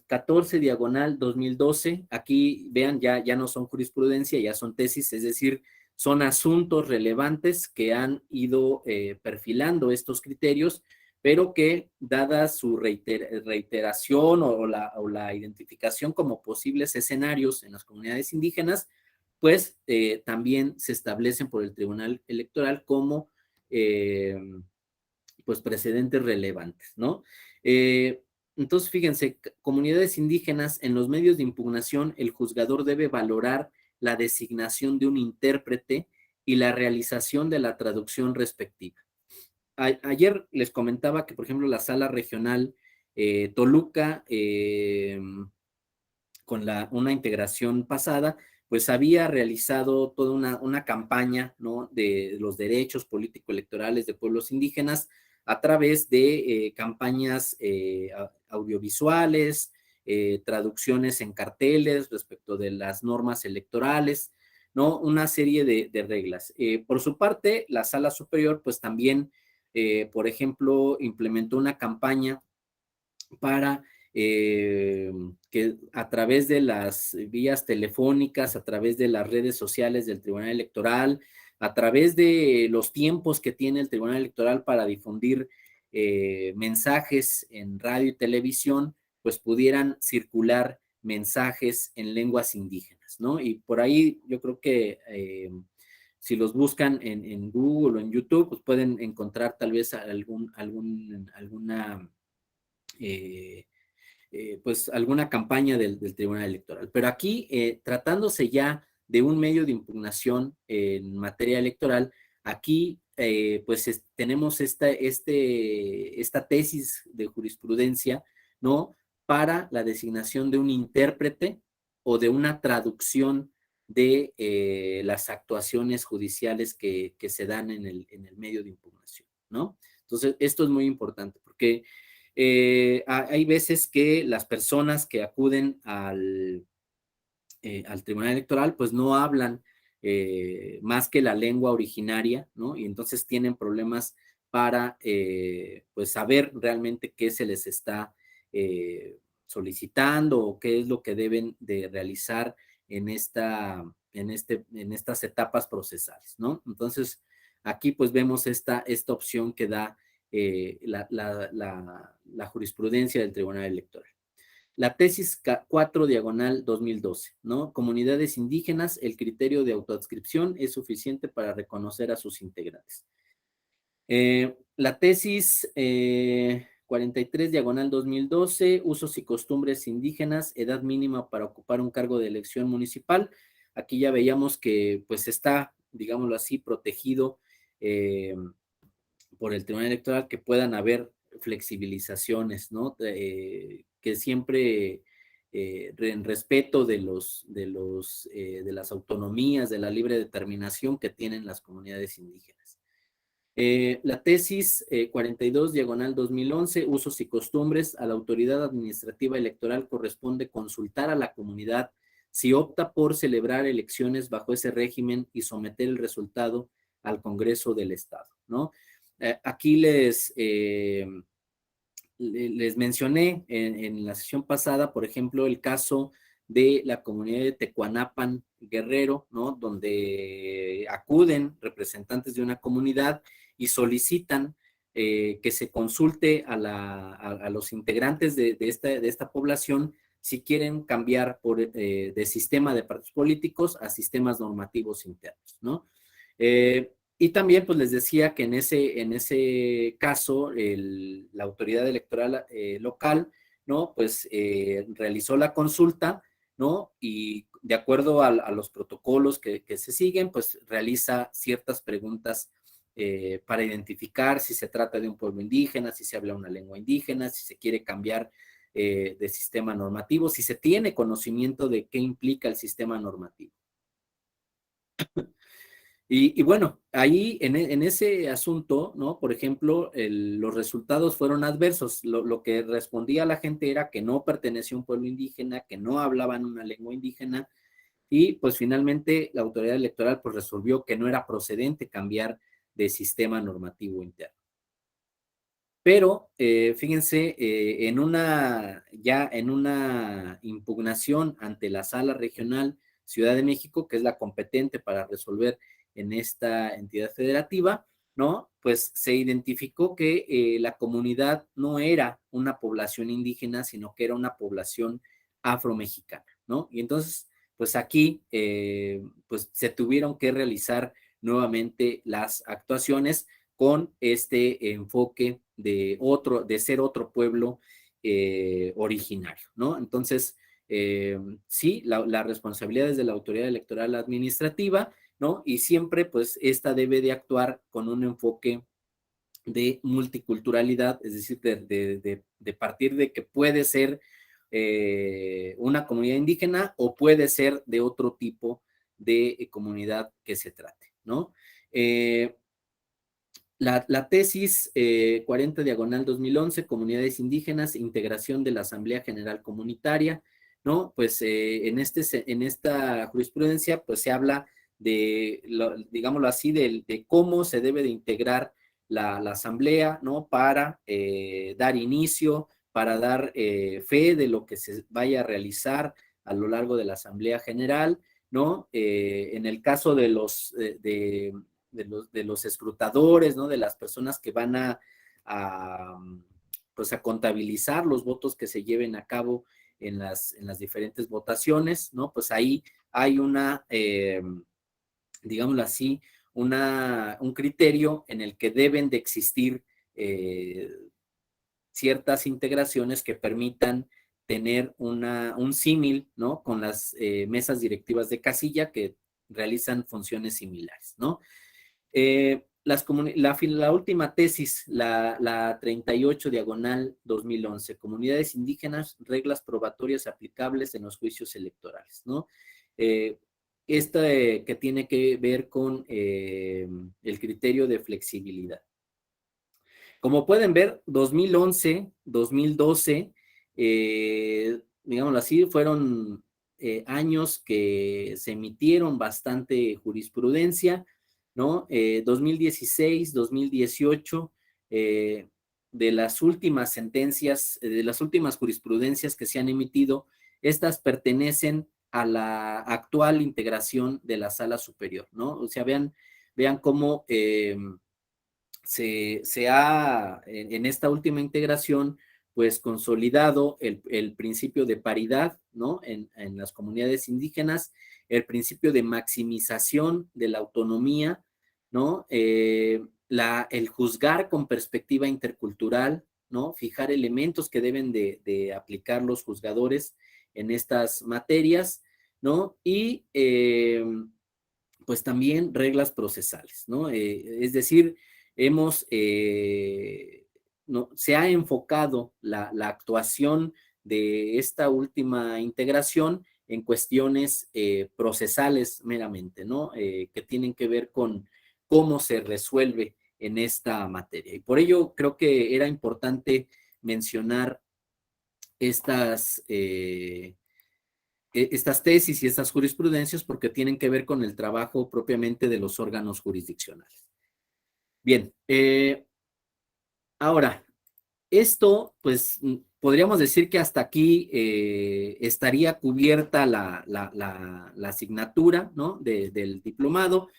14 diagonal 2012, aquí vean, ya no son jurisprudencia, ya son tesis, es decir, son asuntos relevantes que han ido perfilando estos criterios, pero que dada su reiteración o la identificación como posibles escenarios en las comunidades indígenas, pues también se establecen por el Tribunal Electoral como pues precedentes relevantes, ¿no? Eh, entonces, fíjense, comunidades indígenas, en los medios de impugnación, el juzgador debe valorar la designación de un intérprete y la realización de la traducción respectiva. Ayer les comentaba que, por ejemplo, la sala regional Toluca, con una integración pasada, pues había realizado toda una campaña, ¿no? De los derechos político-electorales de pueblos indígenas a través de campañas audiovisuales, traducciones en carteles respecto de las normas electorales, ¿no? Una serie de reglas. Por su parte, la Sala Superior, pues también, por ejemplo, implementó una campaña para que a través de las vías telefónicas, a través de las redes sociales del Tribunal Electoral, a través de los tiempos que tiene el Tribunal Electoral para difundir mensajes en radio y televisión, pues pudieran circular mensajes en lenguas indígenas, ¿no? Y por ahí yo creo que si los buscan en Google o en YouTube, pues pueden encontrar tal vez alguna eh, pues alguna campaña del Tribunal Electoral. Pero aquí, tratándose ya de un medio de impugnación en materia electoral, aquí pues tenemos esta tesis de jurisprudencia, ¿no? Para la designación de un intérprete o de una traducción de las actuaciones judiciales que se dan en el medio de impugnación, ¿no? Entonces, esto es muy importante porque hay veces que las personas que acuden al Tribunal Electoral pues no hablan más que la lengua originaria, ¿no? Y entonces tienen problemas para pues saber realmente qué se les está solicitando o qué es lo que deben de realizar en estas etapas procesales, ¿no? Entonces, aquí pues vemos esta opción que da la jurisprudencia del Tribunal Electoral. La tesis 4 diagonal 2012, ¿no? Comunidades indígenas, el criterio de autoadscripción es suficiente para reconocer a sus integrantes. La tesis 43 diagonal 2012, usos y costumbres indígenas, edad mínima para ocupar un cargo de elección municipal. Aquí ya veíamos que pues está, digámoslo así, protegido por el Tribunal Electoral, que puedan haber flexibilizaciones, ¿no? Que siempre en respeto de las autonomías, de la libre determinación que tienen las comunidades indígenas. La tesis 42, diagonal 2011, usos y costumbres, a la autoridad administrativa electoral corresponde consultar a la comunidad si opta por celebrar elecciones bajo ese régimen y someter el resultado al Congreso del Estado, ¿no? Aquí les mencioné en la sesión pasada, por ejemplo, el caso de la comunidad de Tecuanapan, Guerrero, ¿no? Donde acuden representantes de una comunidad y solicitan que se consulte a los integrantes de esta población si quieren cambiar de sistema de partidos políticos a sistemas normativos internos, ¿no? Y también, pues les decía que en ese caso, la autoridad electoral local, ¿no? Pues realizó la consulta, ¿no? Y de acuerdo a los protocolos que se siguen, pues realiza ciertas preguntas para identificar si se trata de un pueblo indígena, si se habla una lengua indígena, si se quiere cambiar de sistema normativo, si se tiene conocimiento de qué implica el sistema normativo. Y bueno, ahí en ese asunto, ¿no? Por ejemplo, los resultados fueron adversos. Lo que respondía la gente era que no pertenecía a un pueblo indígena, que no hablaban una lengua indígena, y pues finalmente la autoridad electoral pues resolvió que no era procedente cambiar de sistema normativo interno. Pero fíjense, ya en una impugnación ante la Sala Regional Ciudad de México, que es la competente para resolver en esta entidad federativa, ¿no? Pues se identificó que la comunidad no era una población indígena, sino que era una población afromexicana, ¿no? Y entonces, pues aquí, pues se tuvieron que realizar nuevamente las actuaciones con este enfoque de ser otro pueblo originario, ¿no? Entonces, sí, la responsabilidad es de la autoridad electoral administrativa, ¿no? Y siempre, pues, esta debe de actuar con un enfoque de multiculturalidad, es decir, de partir de que puede ser una comunidad indígena o puede ser de otro tipo de comunidad que se trate, ¿no? La tesis 40 diagonal 2011, comunidades indígenas, integración de la Asamblea General Comunitaria, ¿no? Pues en esta jurisprudencia, pues se habla digámoslo así, de cómo se debe de integrar la Asamblea, ¿no? Para dar inicio, para dar fe de lo que se vaya a realizar a lo largo de la Asamblea General, ¿no? En el caso de los escrutadores, ¿no? De las personas que van pues a contabilizar los votos que se lleven a cabo en las diferentes votaciones, ¿no? Pues ahí hay digámoslo así, un criterio en el que deben de existir ciertas integraciones que permitan tener un símil, ¿no? Con las mesas directivas de casilla que realizan funciones similares, ¿no? La última tesis, la 38 diagonal 2011, comunidades indígenas, reglas probatorias aplicables en los juicios electorales, ¿no? Eh, esta que tiene que ver con el criterio de flexibilidad. Como pueden ver, 2011, 2012, digámoslo así, fueron años que se emitieron bastante jurisprudencia, ¿no? 2016, 2018, de las últimas sentencias, de las últimas jurisprudencias que se han emitido, estas pertenecen a la actual integración de la sala superior, ¿no? O sea, vean cómo se ha, en esta última integración, pues consolidado el principio de paridad, ¿no? En las comunidades indígenas, el principio de maximización de la autonomía, ¿no? El juzgar con perspectiva intercultural, ¿no? Fijar elementos que deben de aplicar los juzgadores en estas materias, ¿no? Y pues también reglas procesales, ¿no? Es decir, se ha enfocado la actuación de esta última integración en cuestiones procesales meramente, ¿no? Que tienen que ver con cómo se resuelve en esta materia. Y por ello creo que era importante mencionar estas tesis y estas jurisprudencias porque tienen que ver con el trabajo propiamente de los órganos jurisdiccionales. Bien, ahora, esto, pues, podríamos decir que hasta aquí estaría cubierta la asignatura, ¿no? Del diplomado,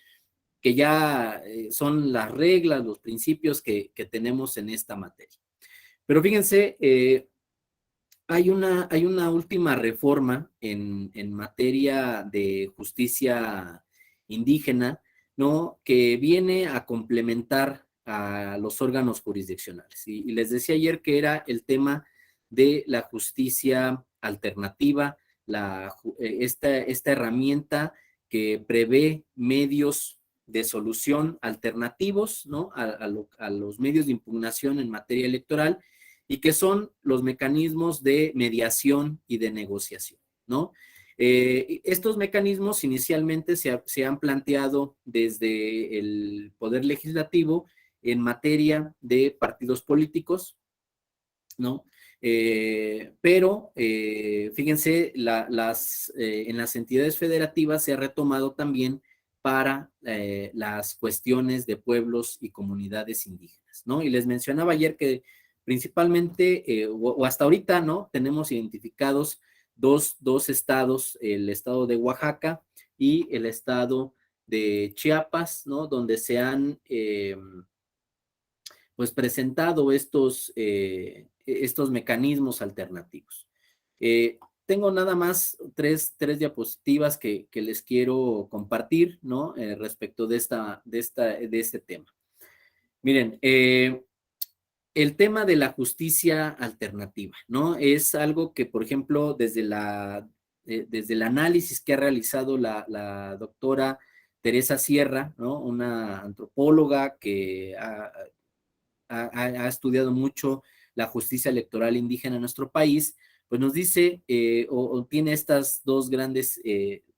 que ya son las reglas, los principios que tenemos en esta materia. Pero fíjense, hay una última reforma en materia de justicia indígena, ¿no? Que viene a complementar a los órganos jurisdiccionales. Y les decía ayer que era el tema de la justicia alternativa, esta herramienta que prevé medios de solución alternativos, ¿no? A los medios de impugnación en materia electoral y que son los mecanismos de mediación y de negociación, ¿no? Estos mecanismos inicialmente se han planteado desde el Poder Legislativo en materia de partidos políticos, ¿no? Pero fíjense, en las entidades federativas se ha retomado también para las cuestiones de pueblos y comunidades indígenas, ¿no? Y les mencionaba ayer que principalmente, o hasta ahorita, ¿no? Tenemos identificados dos estados, el estado de Oaxaca y el estado de Chiapas, ¿no? Donde se han pues presentado estos mecanismos alternativos. Tengo nada más tres diapositivas que les quiero compartir, ¿no? Respecto de este tema. Miren, el tema de la justicia alternativa, ¿no? Es algo que, por ejemplo, desde el análisis que ha realizado la doctora Teresa Sierra, ¿no? Una antropóloga que ha estudiado mucho la justicia electoral indígena en nuestro país, pues nos dice o tiene estas dos grandes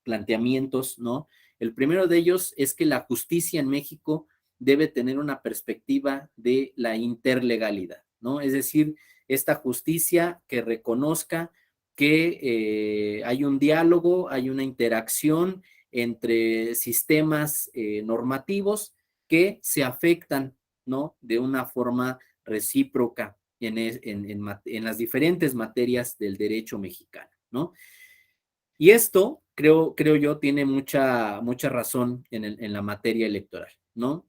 planteamientos, ¿no? El primero de ellos es que la justicia en México debe tener una perspectiva de la interlegalidad, ¿no? Es decir, esta justicia que reconozca que hay un diálogo, hay una interacción entre sistemas normativos que se afectan, ¿no? De una forma recíproca en las diferentes materias del derecho mexicano, ¿no? Y esto, creo yo, tiene mucha razón en la materia electoral, ¿no?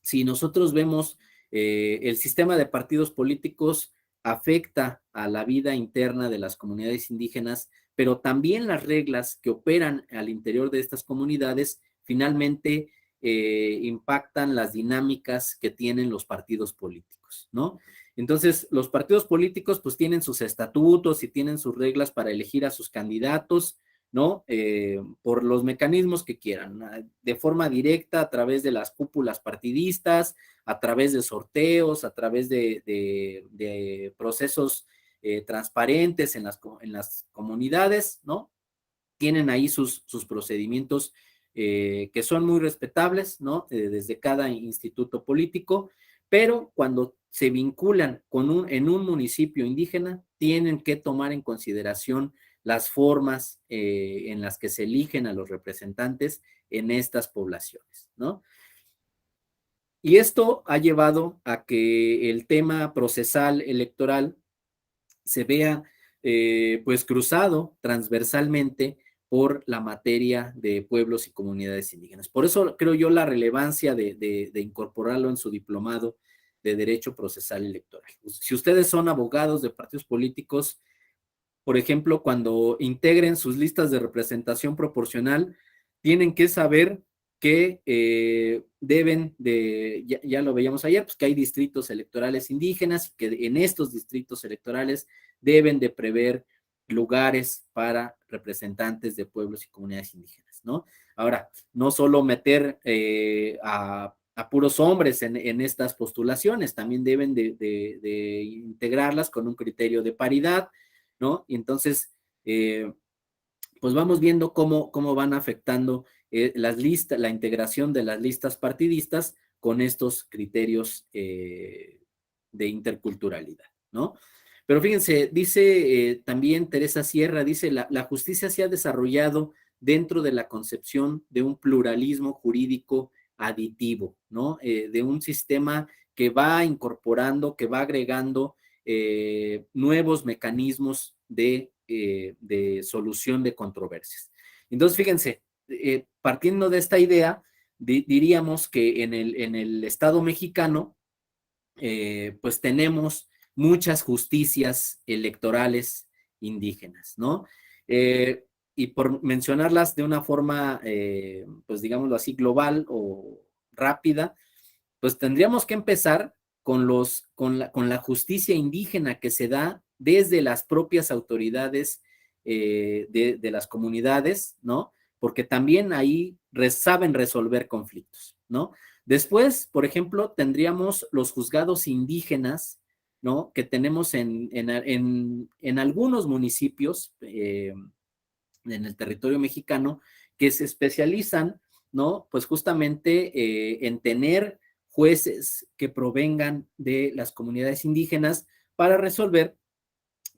Si nosotros vemos el sistema de partidos políticos afecta a la vida interna de las comunidades indígenas, pero también las reglas que operan al interior de estas comunidades finalmente impactan las dinámicas que tienen los partidos políticos, ¿no? Entonces, los partidos políticos pues tienen sus estatutos y tienen sus reglas para elegir a sus candidatos, ¿no? Por los mecanismos que quieran, de forma directa a través de las cúpulas partidistas, a través de sorteos, a través de procesos transparentes en las comunidades, ¿no? Tienen ahí sus procedimientos que son muy respetables, ¿no? Desde cada instituto político, pero cuando se vinculan en un municipio indígena, tienen que tomar en consideración las formas en las que se eligen a los representantes en estas poblaciones, ¿no? Y esto ha llevado a que el tema procesal electoral se vea pues cruzado transversalmente por la materia de pueblos y comunidades indígenas. Por eso creo yo la relevancia de incorporarlo en su diplomado de Derecho Procesal Electoral. Si ustedes son abogados de partidos políticos, por ejemplo, cuando integren sus listas de representación proporcional, tienen que saber que deben de, ya lo veíamos ayer, pues que hay distritos electorales indígenas, que en estos distritos electorales deben de prever lugares para representantes de pueblos y comunidades indígenas, ¿no? Ahora, no solo meter a puros hombres en estas postulaciones, también deben de integrarlas con un criterio de paridad, ¿no? Y entonces, pues vamos viendo cómo van afectando la integración de las listas partidistas con estos criterios de interculturalidad, ¿no? Pero fíjense, dice también Teresa Sierra, dice, la justicia se ha desarrollado dentro de la concepción de un pluralismo jurídico aditivo, ¿no? De un sistema que va incorporando, que va agregando nuevos mecanismos de solución de controversias. Entonces, fíjense, partiendo de esta idea, diríamos que en el Estado mexicano, pues tenemos muchas justicias electorales indígenas, ¿no? Y por mencionarlas de una forma, pues digámoslo así, global o rápida, pues tendríamos que empezar con la justicia indígena que se da desde las propias autoridades de las comunidades, ¿no? Porque también ahí saben resolver conflictos, ¿no? Después, por ejemplo, tendríamos los juzgados indígenas, ¿no? Que tenemos en algunos municipios en el territorio mexicano que se especializan, ¿no? Pues justamente en tener jueces que provengan de las comunidades indígenas para resolver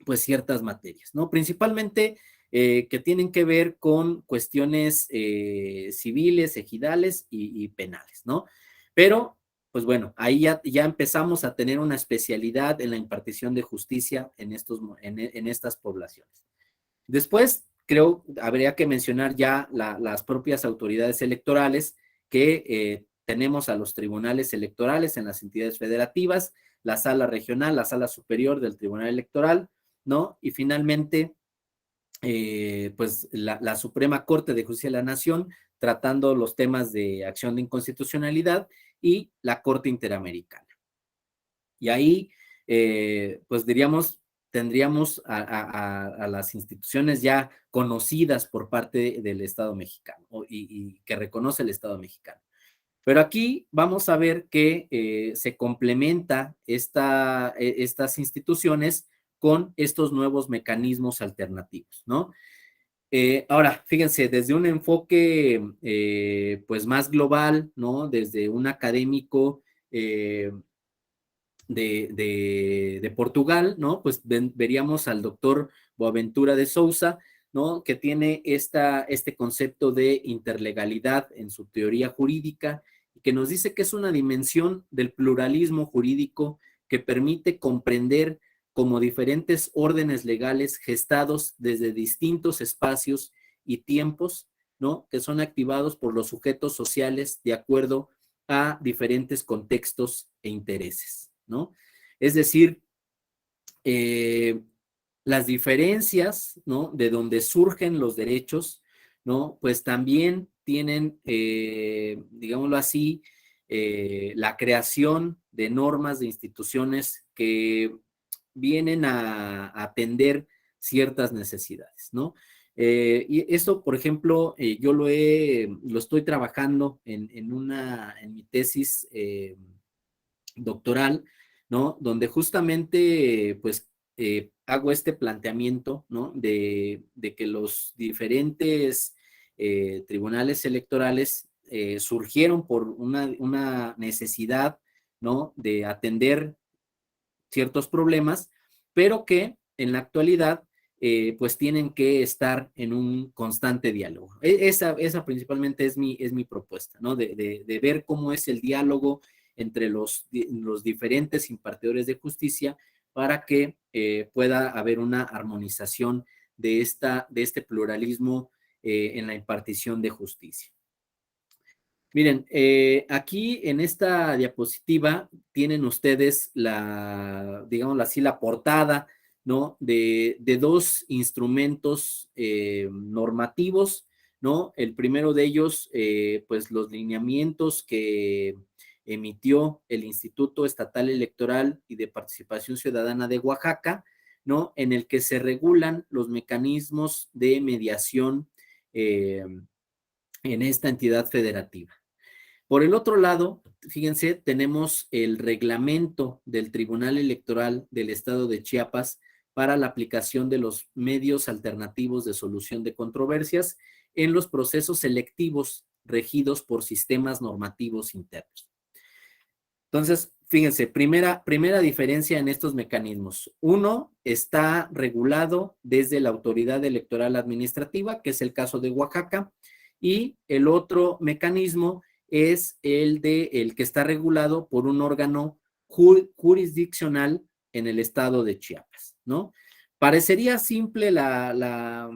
pues ciertas materias, ¿no? Principalmente que tienen que ver con cuestiones civiles, ejidales y penales, ¿no? Pero, pues bueno, ahí ya empezamos a tener una especialidad en la impartición de justicia en estas poblaciones. Después, creo, habría que mencionar ya las propias autoridades electorales que tenemos a los tribunales electorales en las entidades federativas, la sala regional, la sala superior del tribunal electoral, ¿no? Y finalmente, pues la Suprema Corte de Justicia de la Nación tratando los temas de acción de inconstitucionalidad y la Corte Interamericana. Y ahí, pues diríamos, tendríamos a las instituciones ya conocidas por parte del Estado mexicano y que reconoce el Estado mexicano. Pero aquí vamos a ver que se complementa estas instituciones con estos nuevos mecanismos alternativos, ¿no? Ahora, fíjense, desde un enfoque pues más global, ¿no? Desde un académico de Portugal, ¿no? Pues veríamos al doctor Boaventura de Sousa, ¿no? Que tiene este concepto de interlegalidad en su teoría jurídica y que nos dice que es una dimensión del pluralismo jurídico que permite comprender como diferentes órdenes legales gestados desde distintos espacios y tiempos, ¿no? Que son activados por los sujetos sociales de acuerdo a diferentes contextos e intereses, ¿no? Es decir, eh, las diferencias, ¿no? De donde surgen los derechos, ¿no? Pues también tienen, digámoslo así, la creación de normas, de instituciones que vienen a atender ciertas necesidades, ¿no? Y esto, por ejemplo, yo lo estoy trabajando en mi tesis doctoral, ¿no? Donde justamente, pues, hago este planteamiento, ¿no? De que los diferentes tribunales electorales surgieron por una necesidad, ¿no? De atender ciertos problemas, pero que en la actualidad pues tienen que estar en un constante diálogo. Esa principalmente es mi propuesta, ¿no? De ver cómo es el diálogo entre los diferentes impartidores de justicia para que pueda haber una armonización de este pluralismo en la impartición de justicia. Miren, aquí en esta diapositiva tienen ustedes digamos así, la portada, ¿no? De dos instrumentos normativos, ¿no? El primero de ellos, pues los lineamientos que emitió el Instituto Estatal Electoral y de Participación Ciudadana de Oaxaca, ¿no? En el que se regulan los mecanismos de mediación en esta entidad federativa. Por el otro lado, fíjense, tenemos el reglamento del Tribunal Electoral del Estado de Chiapas para la aplicación de los medios alternativos de solución de controversias en los procesos selectivos regidos por sistemas normativos internos. Entonces, fíjense, primera diferencia en estos mecanismos. Uno está regulado desde la Autoridad Electoral Administrativa, que es el caso de Oaxaca, y el otro mecanismo es el que está regulado por un órgano jurisdiccional en el estado de Chiapas, ¿no? Parecería simple la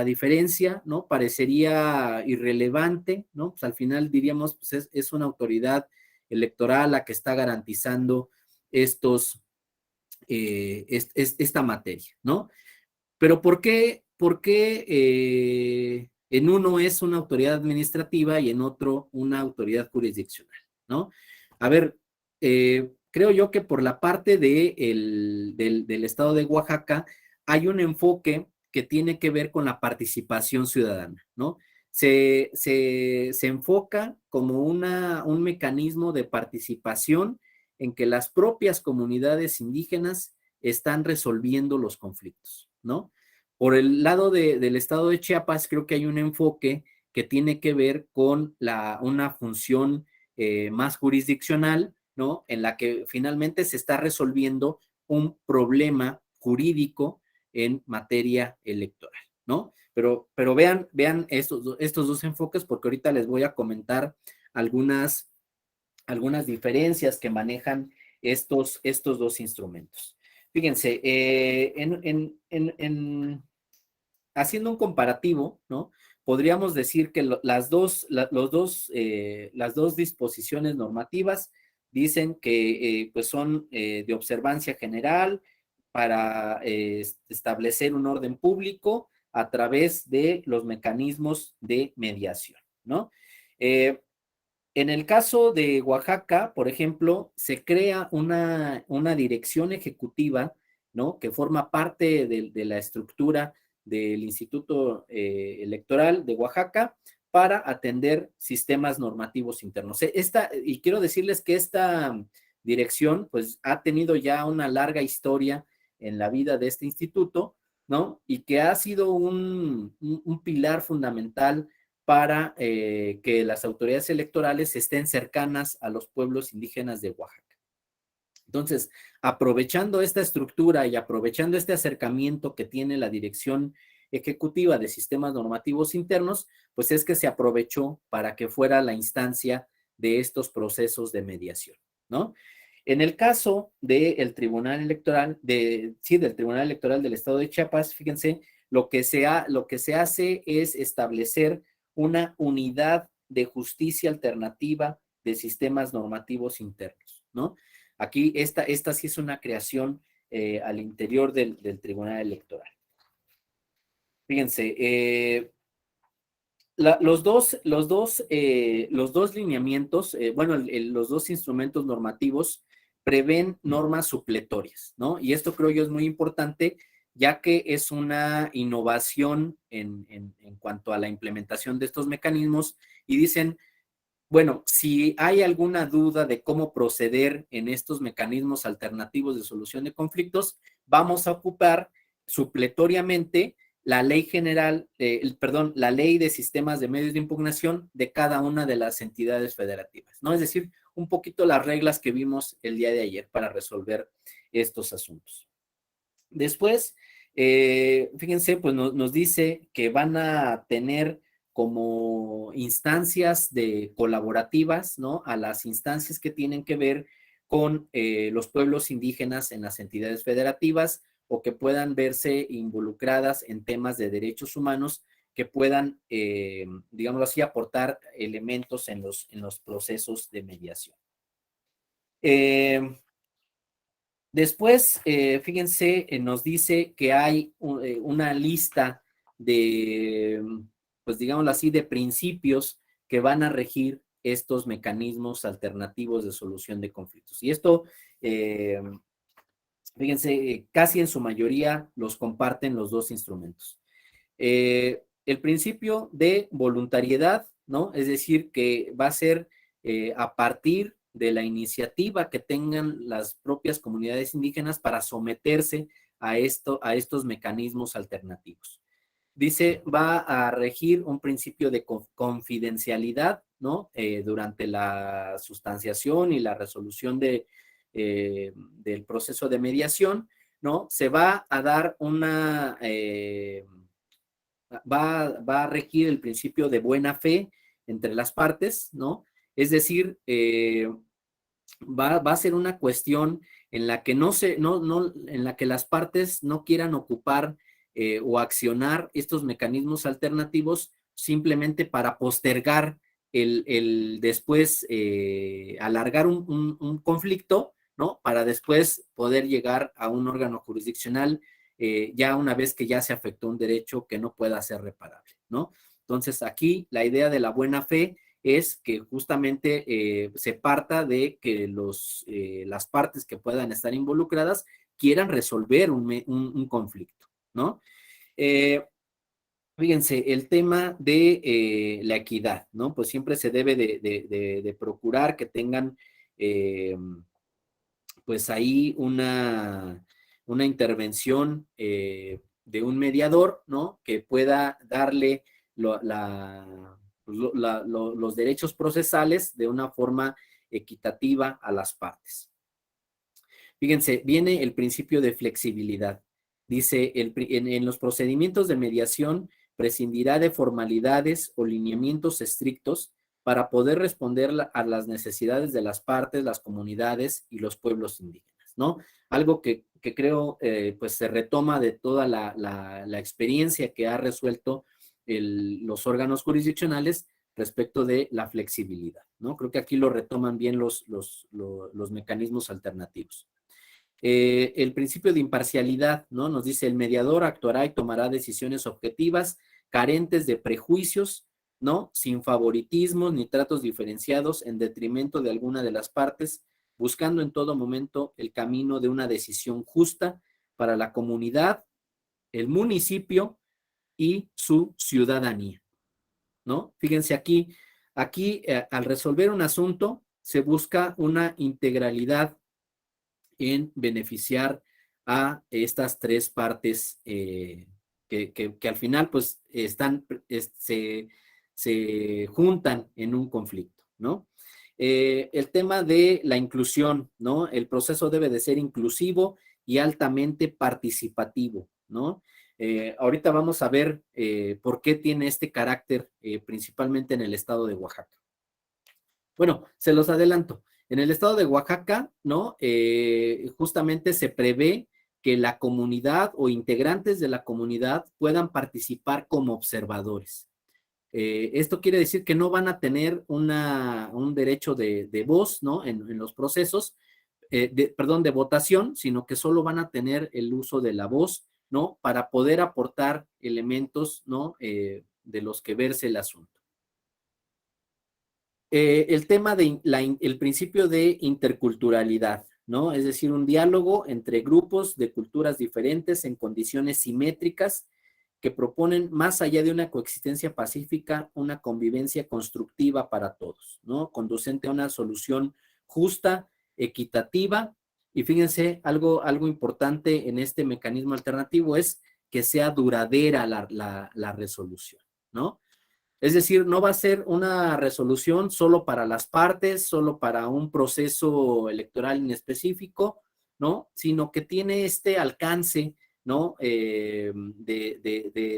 diferencia, ¿no? Parecería irrelevante, ¿no? Pues al final diríamos, pues es una autoridad electoral la que está garantizando esta materia, ¿no? Pero ¿por qué en uno es una autoridad administrativa y en otro una autoridad jurisdiccional, ¿no? A ver, creo yo que por la parte del estado de Oaxaca hay un enfoque que tiene que ver con la participación ciudadana, ¿no? Se enfoca como un mecanismo de participación en que las propias comunidades indígenas están resolviendo los conflictos, ¿no? Por el lado del estado de Chiapas, creo que hay un enfoque que tiene que ver con una función más jurisdiccional, ¿no? En la que finalmente se está resolviendo un problema jurídico, en materia electoral, ¿no? Pero vean estos dos enfoques, porque ahorita les voy a comentar algunas diferencias que manejan estos dos instrumentos. Fíjense, haciendo un comparativo, ¿no? Podríamos decir que las dos disposiciones normativas dicen que pues son de observancia general para establecer un orden público a través de los mecanismos de mediación, ¿no? En el caso de Oaxaca, por ejemplo, se crea una dirección ejecutiva, ¿no? Que forma parte de la estructura del Instituto Electoral de Oaxaca para atender sistemas normativos internos. Y quiero decirles que esta dirección, pues, ha tenido ya una larga historia en la vida de este instituto, ¿no? Y que ha sido un pilar fundamental para que las autoridades electorales estén cercanas a los pueblos indígenas de Oaxaca. Entonces, aprovechando esta estructura y aprovechando este acercamiento que tiene la Dirección Ejecutiva de Sistemas Normativos Internos, pues es que se aprovechó para que fuera la instancia de estos procesos de mediación, ¿no? En el caso del Tribunal Electoral, del Tribunal Electoral del Estado de Chiapas, fíjense, lo que se hace es establecer una unidad de justicia alternativa de sistemas normativos internos, ¿no? Aquí esta sí es una creación al interior del Tribunal Electoral. Fíjense, los dos lineamientos, bueno, los dos instrumentos normativos prevén normas supletorias, ¿no? Y esto creo yo es muy importante, ya que es una innovación en cuanto a la implementación de estos mecanismos y dicen, bueno, si hay alguna duda de cómo proceder en estos mecanismos alternativos de solución de conflictos, vamos a ocupar supletoriamente la ley general, perdón, la ley de sistemas de medios de impugnación de cada una de las entidades federativas, ¿no? Es decir, un poquito las reglas que vimos el día de ayer para resolver estos asuntos. Después, fíjense, pues nos dice que van a tener como instancias colaborativas, ¿no? A las instancias que tienen que ver con los pueblos indígenas en las entidades federativas o que puedan verse involucradas en temas de derechos humanos que puedan, digámoslo así, aportar elementos en los procesos de mediación. Después, fíjense, nos dice que hay una lista de, pues digámoslo así, de principios que van a regir estos mecanismos alternativos de solución de conflictos. Y esto, fíjense, casi en su mayoría los comparten los dos instrumentos. El principio de voluntariedad, ¿no? Es decir, que va a ser a partir de la iniciativa que tengan las propias comunidades indígenas para someterse a estos mecanismos alternativos. Dice, va a regir un principio de confidencialidad, ¿no? Durante la sustanciación y la resolución del proceso de mediación, ¿no? Se va a dar va a regir el principio de buena fe entre las partes, ¿no? Es decir, va a ser una cuestión en la que en la que las partes no quieran ocupar o accionar estos mecanismos alternativos simplemente para postergar el después alargar un conflicto, ¿no? Para después poder llegar a un órgano jurisdiccional ya una vez que ya se afectó un derecho que no pueda ser reparable, ¿no? Entonces aquí la idea de la buena fe es que justamente se parta de que las partes que puedan estar involucradas quieran resolver un conflicto, ¿no? Fíjense, el tema de la equidad, ¿no? Pues siempre se debe de procurar que tengan, pues ahí una intervención de un mediador, ¿no? Que pueda darle los derechos procesales de una forma equitativa a las partes. Fíjense, viene el principio de flexibilidad. Dice, en los procedimientos de mediación prescindirá de formalidades o lineamientos estrictos para poder responder a las necesidades de las partes, las comunidades y los pueblos indígenas, ¿no? Algo que creo pues se retoma de toda la experiencia que ha resuelto los órganos jurisdiccionales respecto de la flexibilidad, ¿no? Creo que aquí lo retoman bien los mecanismos alternativos. El principio de imparcialidad, ¿no? Nos dice, el mediador actuará y tomará decisiones objetivas, carentes de prejuicios, ¿no? Sin favoritismos ni tratos diferenciados en detrimento de alguna de las partes, buscando en todo momento el camino de una decisión justa para la comunidad, el municipio y su ciudadanía, ¿no? Fíjense aquí al resolver un asunto se busca una integralidad en beneficiar a estas tres partes que al final pues se juntan en un conflicto, ¿no? El tema de la inclusión, ¿no? El proceso debe de ser inclusivo y altamente participativo, ¿no? Ahorita vamos a ver por qué tiene este carácter principalmente en el estado de Oaxaca. Bueno, se los adelanto. En el estado de Oaxaca, ¿no? Justamente se prevé que la comunidad o integrantes de la comunidad puedan participar como observadores. Esto quiere decir que no van a tener un derecho de voz, ¿no? En los procesos, perdón, de votación, sino que solo van a tener el uso de la voz, ¿no? Para poder aportar elementos, ¿no? De los que verse el asunto. El tema de el principio de interculturalidad, ¿no? Es decir, un diálogo entre grupos de culturas diferentes en condiciones simétricas que proponen, más allá de una coexistencia pacífica, una convivencia constructiva para todos, ¿no? Conducente a una solución justa, equitativa, y fíjense, algo importante en este mecanismo alternativo es que sea duradera la resolución, ¿no? Es decir, no va a ser una resolución solo para las partes, solo para un proceso electoral en específico, ¿no? Sino que tiene este alcance, ¿no? De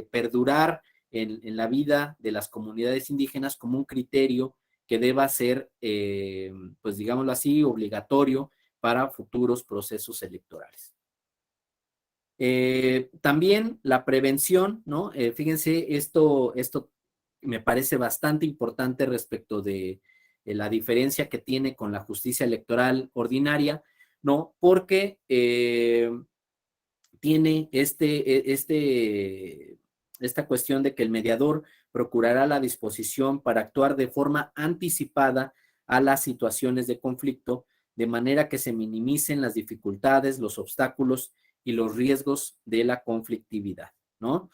perdurar en la vida de las comunidades indígenas como un criterio que deba ser, pues digámoslo así, obligatorio para futuros procesos electorales. También la prevención, ¿no? Fíjense, esto me parece bastante importante respecto de la diferencia que tiene con la justicia electoral ordinaria, ¿no? Porque tiene esta cuestión de que el mediador procurará la disposición para actuar de forma anticipada a las situaciones de conflicto, de manera que se minimicen las dificultades, los obstáculos y los riesgos de la conflictividad, ¿no?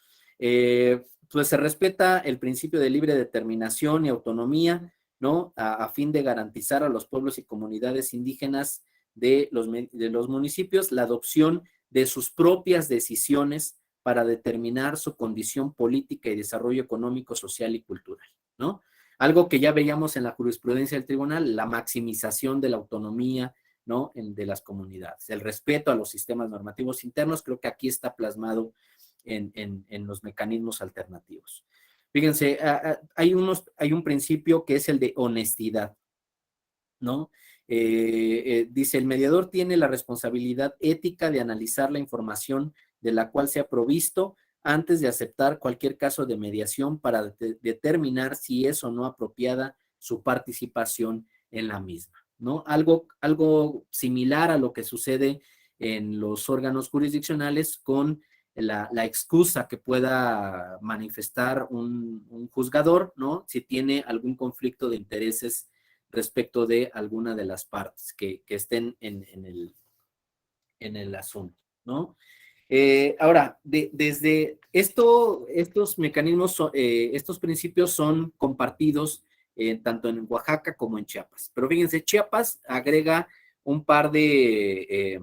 Pues se respeta el principio de libre determinación y autonomía, ¿no? A fin de garantizar a los pueblos y comunidades indígenas de los municipios la adopción de sus propias decisiones para determinar su condición política y desarrollo económico, social y cultural, ¿no? Algo que ya veíamos en la jurisprudencia del tribunal, la maximización de la autonomía, ¿no? De las comunidades, el respeto a los sistemas normativos internos, creo que aquí está plasmado en los mecanismos alternativos. Fíjense, hay un principio que es el de honestidad, ¿no? Dice, el mediador tiene la responsabilidad ética de analizar la información de la cual se ha provisto antes de aceptar cualquier caso de mediación para determinar si es o no apropiada su participación en la misma, ¿no? Algo similar a lo que sucede en los órganos jurisdiccionales con la excusa que pueda manifestar un juzgador, ¿no? Si tiene algún conflicto de intereses respecto de alguna de las partes que estén en el asunto, ¿no? Ahora, desde estos mecanismos, estos principios son compartidos tanto en Oaxaca como en Chiapas. Pero fíjense, Chiapas agrega un par de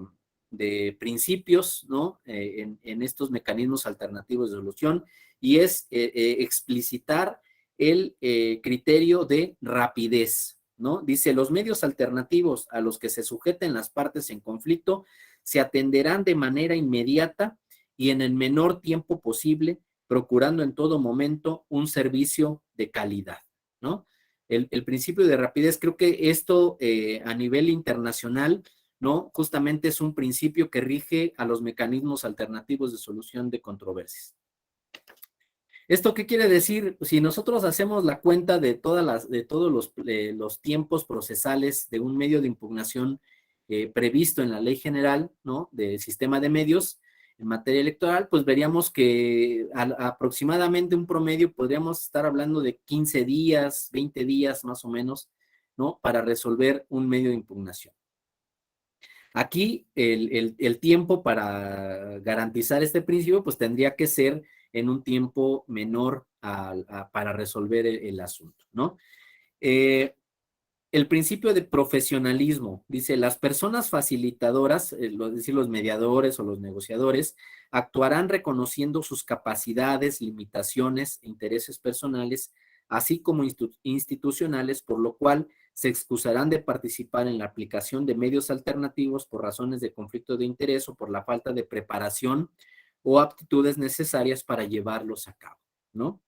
principios, ¿no? En estos mecanismos alternativos de solución, y es explicitar el criterio de rapidez, ¿no? Dice, los medios alternativos a los que se sujeten las partes en conflicto se atenderán de manera inmediata y en el menor tiempo posible, procurando en todo momento un servicio de calidad, ¿no? El principio de rapidez, creo que esto a nivel internacional, ¿no? Justamente es un principio que rige a los mecanismos alternativos de solución de controversias. ¿Esto qué quiere decir? Si nosotros hacemos la cuenta de todos los tiempos procesales de un medio de impugnación previsto en la ley general, ¿no? Del sistema de medios en materia electoral, pues veríamos que aproximadamente un promedio podríamos estar hablando de 15 días, 20 días más o menos, ¿no? Para resolver un medio de impugnación. Aquí el tiempo para garantizar este principio, pues tendría que ser en un tiempo menor para resolver el asunto, ¿no? El principio de profesionalismo, dice, las personas facilitadoras, es decir, los mediadores o los negociadores, actuarán reconociendo sus capacidades, limitaciones e intereses personales, así como institucionales, por lo cual se excusarán de participar en la aplicación de medios alternativos por razones de conflicto de interés o por la falta de preparación o aptitudes necesarias para llevarlos a cabo, ¿no?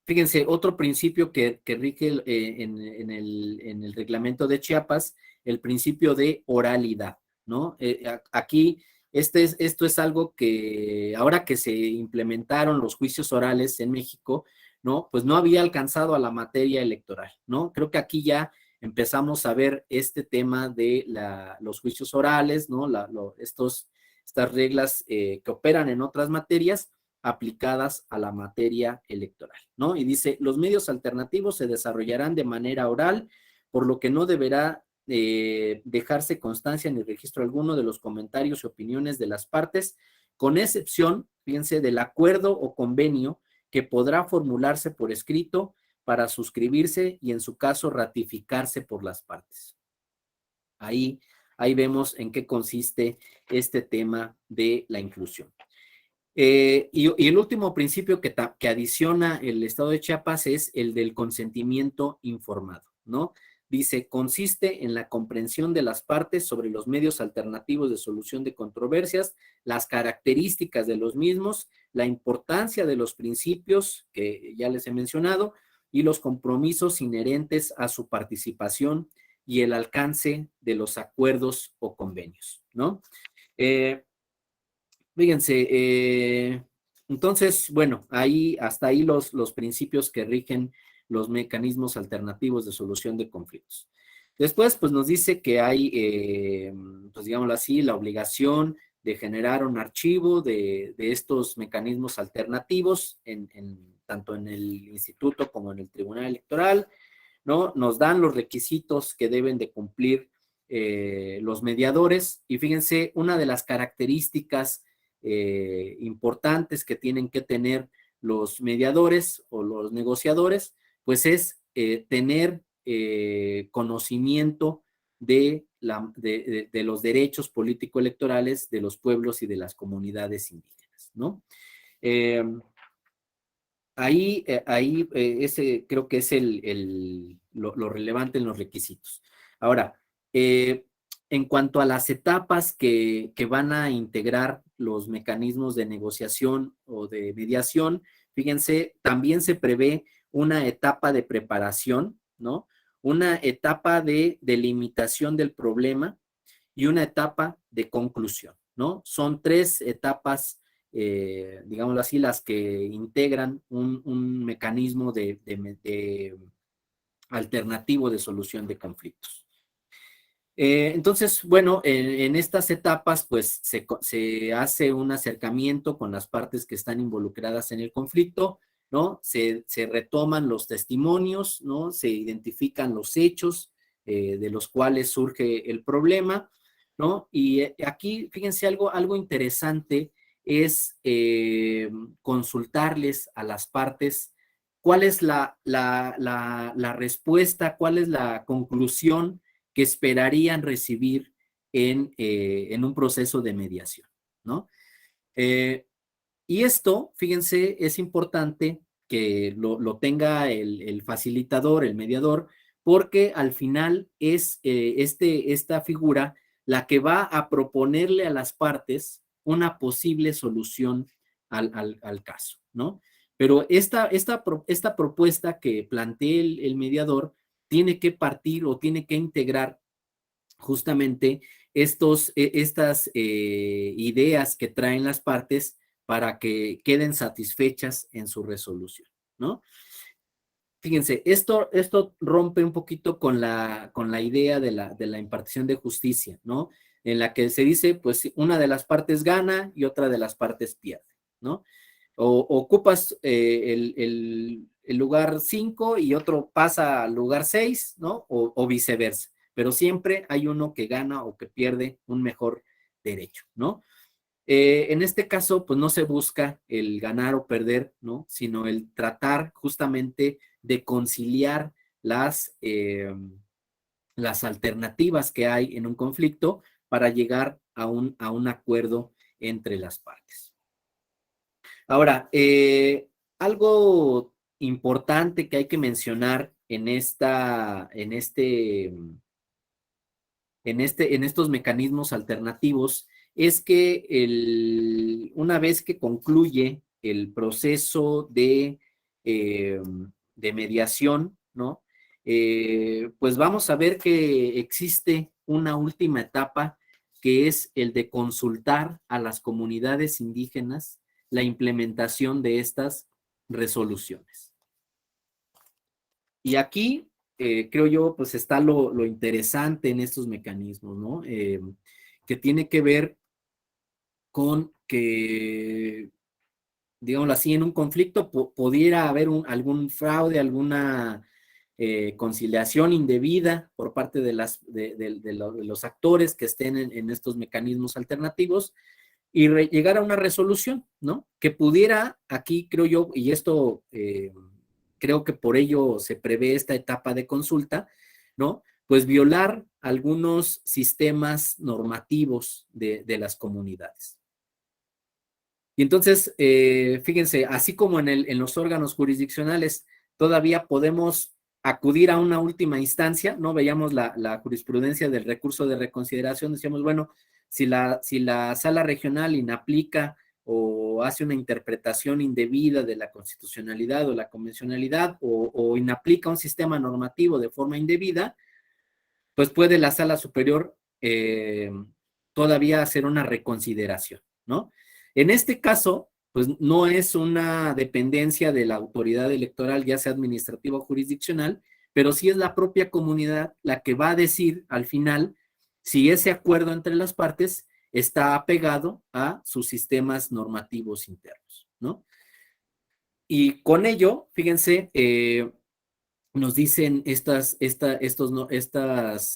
Fíjense, otro principio que rige en el reglamento de Chiapas, el principio de oralidad, ¿no? Aquí, esto es algo que ahora que se implementaron los juicios orales en México, ¿no? Pues no había alcanzado a la materia electoral, ¿no? Creo que aquí ya empezamos a ver este tema de los juicios orales, ¿no? Estas reglas que operan en otras materias aplicadas a la materia electoral, ¿no? Y dice, los medios alternativos se desarrollarán de manera oral, por lo que no deberá dejarse constancia ni registro alguno de los comentarios y opiniones de las partes, con excepción, fíjense, del acuerdo o convenio que podrá formularse por escrito para suscribirse y en su caso ratificarse por las partes. Ahí vemos en qué consiste este tema de la inclusión. Y el último principio que adiciona el Estado de Chiapas es el del consentimiento informado, ¿no? Dice, consiste en la comprensión de las partes sobre los medios alternativos de solución de controversias, las características de los mismos, la importancia de los principios que ya les he mencionado y los compromisos inherentes a su participación y el alcance de los acuerdos o convenios, ¿no? Fíjense, entonces, bueno, hasta ahí los principios que rigen los mecanismos alternativos de solución de conflictos. Después, pues nos dice que hay, pues digámoslo así, la obligación de generar un archivo de estos mecanismos alternativos, tanto en el instituto como en el tribunal electoral, ¿no? Nos dan los requisitos que deben de cumplir los mediadores, y fíjense, una de las características importantes que tienen que tener los mediadores o los negociadores, pues es tener conocimiento de los derechos político-electorales de los pueblos y de las comunidades indígenas, ¿no? Ese creo que es lo relevante en los requisitos. Ahora, en cuanto a las etapas que van a integrar los mecanismos de negociación o de mediación, fíjense, también se prevé una etapa de preparación, ¿no? Una etapa de delimitación del problema y una etapa de conclusión, ¿no? Son tres etapas, digámoslo así, las que integran un mecanismo de alternativo de solución de conflictos. Entonces, bueno, en estas etapas, pues se hace un acercamiento con las partes que están involucradas en el conflicto, ¿no? Se retoman los testimonios, ¿no? Se identifican los hechos de los cuales surge el problema, ¿no? Y aquí, fíjense, algo interesante es consultarles a las partes cuál es la respuesta, cuál es la conclusión que esperarían recibir en un proceso de mediación, ¿no? Y esto, fíjense, es importante que lo tenga el facilitador, el mediador, porque al final es esta figura la que va a proponerle a las partes una posible solución al caso, ¿no? Pero esta propuesta que plantea el mediador tiene que partir o tiene que integrar justamente estas ideas que traen las partes para que queden satisfechas en su resolución, ¿no? Fíjense, esto rompe un poquito con la idea de la impartición de justicia, ¿no? En la que se dice, pues, una de las partes gana y otra de las partes pierde, ¿no? O ocupas el lugar 5 y otro pasa al lugar 6, ¿no? O viceversa. Pero siempre hay uno que gana o que pierde un mejor derecho, ¿no? En este caso, pues no se busca el ganar o perder, ¿no? Sino el tratar justamente de conciliar las alternativas que hay en un conflicto para llegar a un acuerdo entre las partes. Ahora, algo importante que hay que mencionar en estos mecanismos alternativos es que una vez que concluye el proceso de mediación, ¿no? Pues vamos a ver que existe una última etapa que es el de consultar a las comunidades indígenas la implementación de estas resoluciones. Y aquí creo yo, pues está lo interesante en estos mecanismos, ¿no? Que tiene que ver con que, digámoslo así, en un conflicto pudiera haber algún fraude, alguna conciliación indebida por parte de los actores que estén en estos mecanismos alternativos y llegar a una resolución, ¿no? Que pudiera, aquí creo yo, y esto creo que por ello se prevé esta etapa de consulta, ¿no? Pues violar algunos sistemas normativos de las comunidades. Y entonces, fíjense, así como en los órganos jurisdiccionales todavía podemos acudir a una última instancia, ¿no? Veíamos la jurisprudencia del recurso de reconsideración, decíamos, bueno, si la sala regional inaplica o hace una interpretación indebida de la constitucionalidad o la convencionalidad o inaplica un sistema normativo de forma indebida, pues puede la sala superior todavía hacer una reconsideración, ¿no? En este caso, pues no es una dependencia de la autoridad electoral, ya sea administrativa o jurisdiccional, pero sí es la propia comunidad la que va a decir al final si ese acuerdo entre las partes está apegado a sus sistemas normativos internos, ¿no? Y con ello, fíjense, nos dicen estos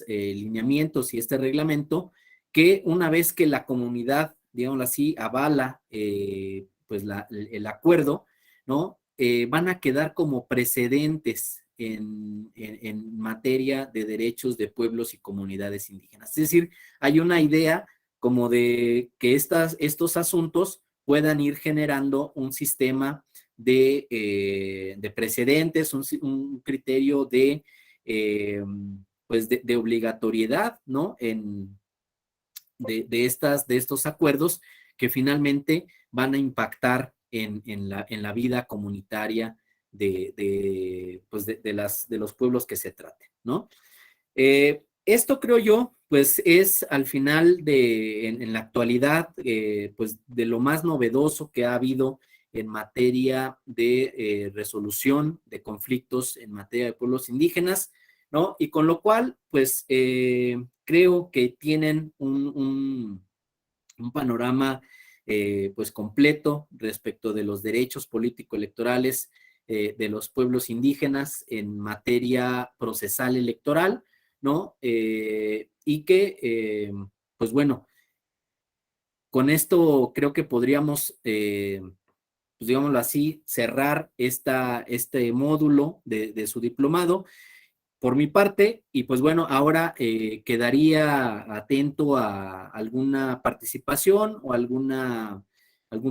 lineamientos y este reglamento que una vez que la comunidad, digámoslo así, avala pues el acuerdo, ¿no? Van a quedar como precedentes en materia de derechos de pueblos y comunidades indígenas. Es decir, hay una idea como de que estos asuntos puedan ir generando un sistema de precedentes, un criterio pues de obligatoriedad, ¿no? De estos acuerdos que finalmente van a impactar en la vida comunitaria pues de los pueblos que se traten, ¿no? Esto creo yo, pues es al final en la actualidad, pues de lo más novedoso que ha habido en materia de resolución de conflictos en materia de pueblos indígenas, ¿no? Y con lo cual, pues creo que tienen un panorama pues completo respecto de los derechos político-electorales de los pueblos indígenas en materia procesal electoral, ¿no? Y que, pues bueno, con esto creo que podríamos, pues digámoslo así, cerrar este módulo de su diplomado por mi parte, y pues bueno, ahora quedaría atento a alguna participación o algún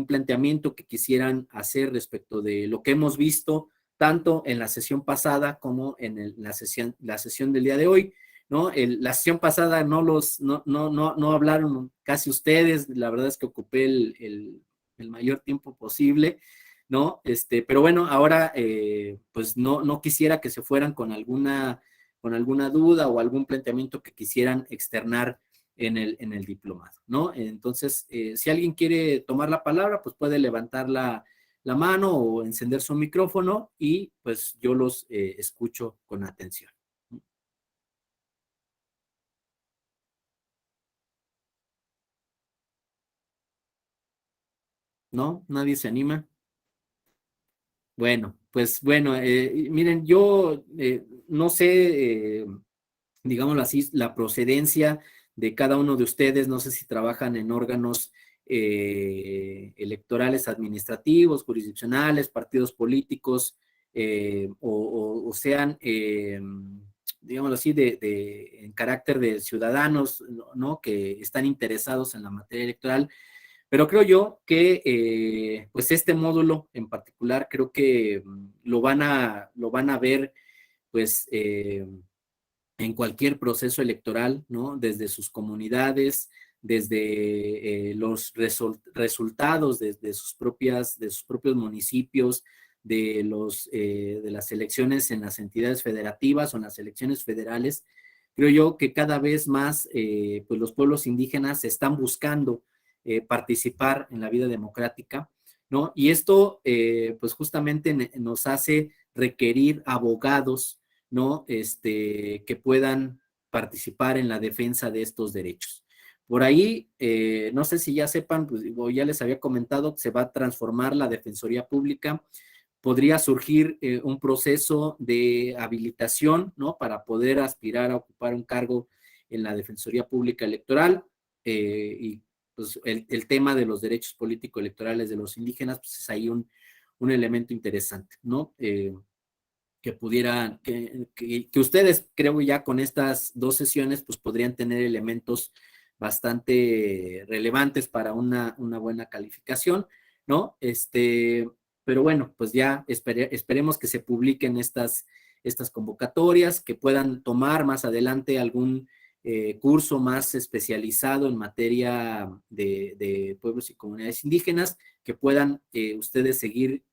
planteamiento que quisieran hacer respecto de lo que hemos visto tanto en la sesión pasada como en la sesión del día de hoy. ¿no? La sesión pasada no hablaron casi ustedes, la verdad es que ocupé el mayor tiempo posible, ¿no? Pero bueno, ahora pues no quisiera que se fueran con alguna duda o algún planteamiento que quisieran externar en el diplomado, ¿no? Entonces, si alguien quiere tomar la palabra, pues puede levantar la mano o encender su micrófono y pues yo los escucho con atención. ¿No? ¿Nadie se anima? Bueno, pues bueno, miren, yo no sé, digámoslo así, la procedencia de cada uno de ustedes, no sé si trabajan en órganos electorales administrativos, jurisdiccionales, partidos políticos, o sean, digámoslo así, en carácter de ciudadanos, ¿no? Que están interesados en la materia electoral, pero creo yo que pues este módulo en particular creo que lo van a ver pues en cualquier proceso electoral, ¿no? Desde sus comunidades, desde los resultados de sus propios municipios, de las elecciones en las entidades federativas o en las elecciones federales. Creo yo que cada vez más pues los pueblos indígenas están buscando participar en la vida democrática, ¿no? Y esto pues justamente nos hace requerir abogados, ¿no? Que puedan participar en la defensa de estos derechos. Por ahí, no sé si ya sepan, pues, o ya les había comentado, que se va a transformar la Defensoría Pública. Podría surgir un proceso de habilitación, ¿no? Para poder aspirar a ocupar un cargo en la Defensoría Pública Electoral, y pues el tema de los derechos político-electorales de los indígenas, pues es ahí un elemento interesante, ¿no? Que pudieran, que ustedes, creo ya con estas dos sesiones, pues podrían tener elementos bastante relevantes para una buena calificación, ¿no? Pero bueno, pues ya esperemos que se publiquen estas convocatorias, que puedan tomar más adelante algún curso más especializado en materia de pueblos y comunidades indígenas, que puedan ustedes seguir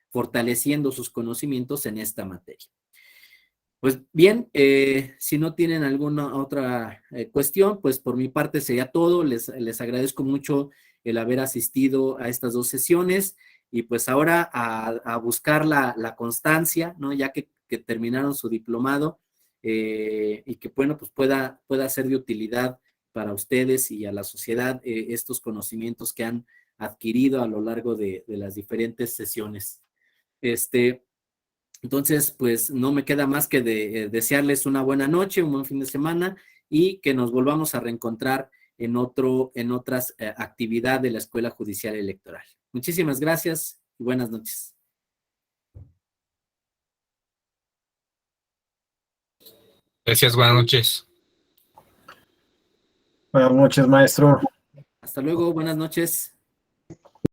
fortaleciendo sus conocimientos en esta materia. Pues bien, si no tienen alguna otra cuestión, pues por mi parte sería todo. Les agradezco mucho el haber asistido a estas dos sesiones y pues ahora a buscar la constancia, ¿no? Ya que terminaron su diplomado, y que bueno, pues pueda ser de utilidad para ustedes y a la sociedad estos conocimientos que han adquirido a lo largo de las diferentes sesiones. Este, entonces, pues no me queda más que desearles una buena noche, un buen fin de semana y que nos volvamos a reencontrar en otras actividades de la Escuela Judicial Electoral. Muchísimas gracias y buenas noches. Gracias, buenas noches. Buenas noches, maestro. Hasta luego, buenas noches.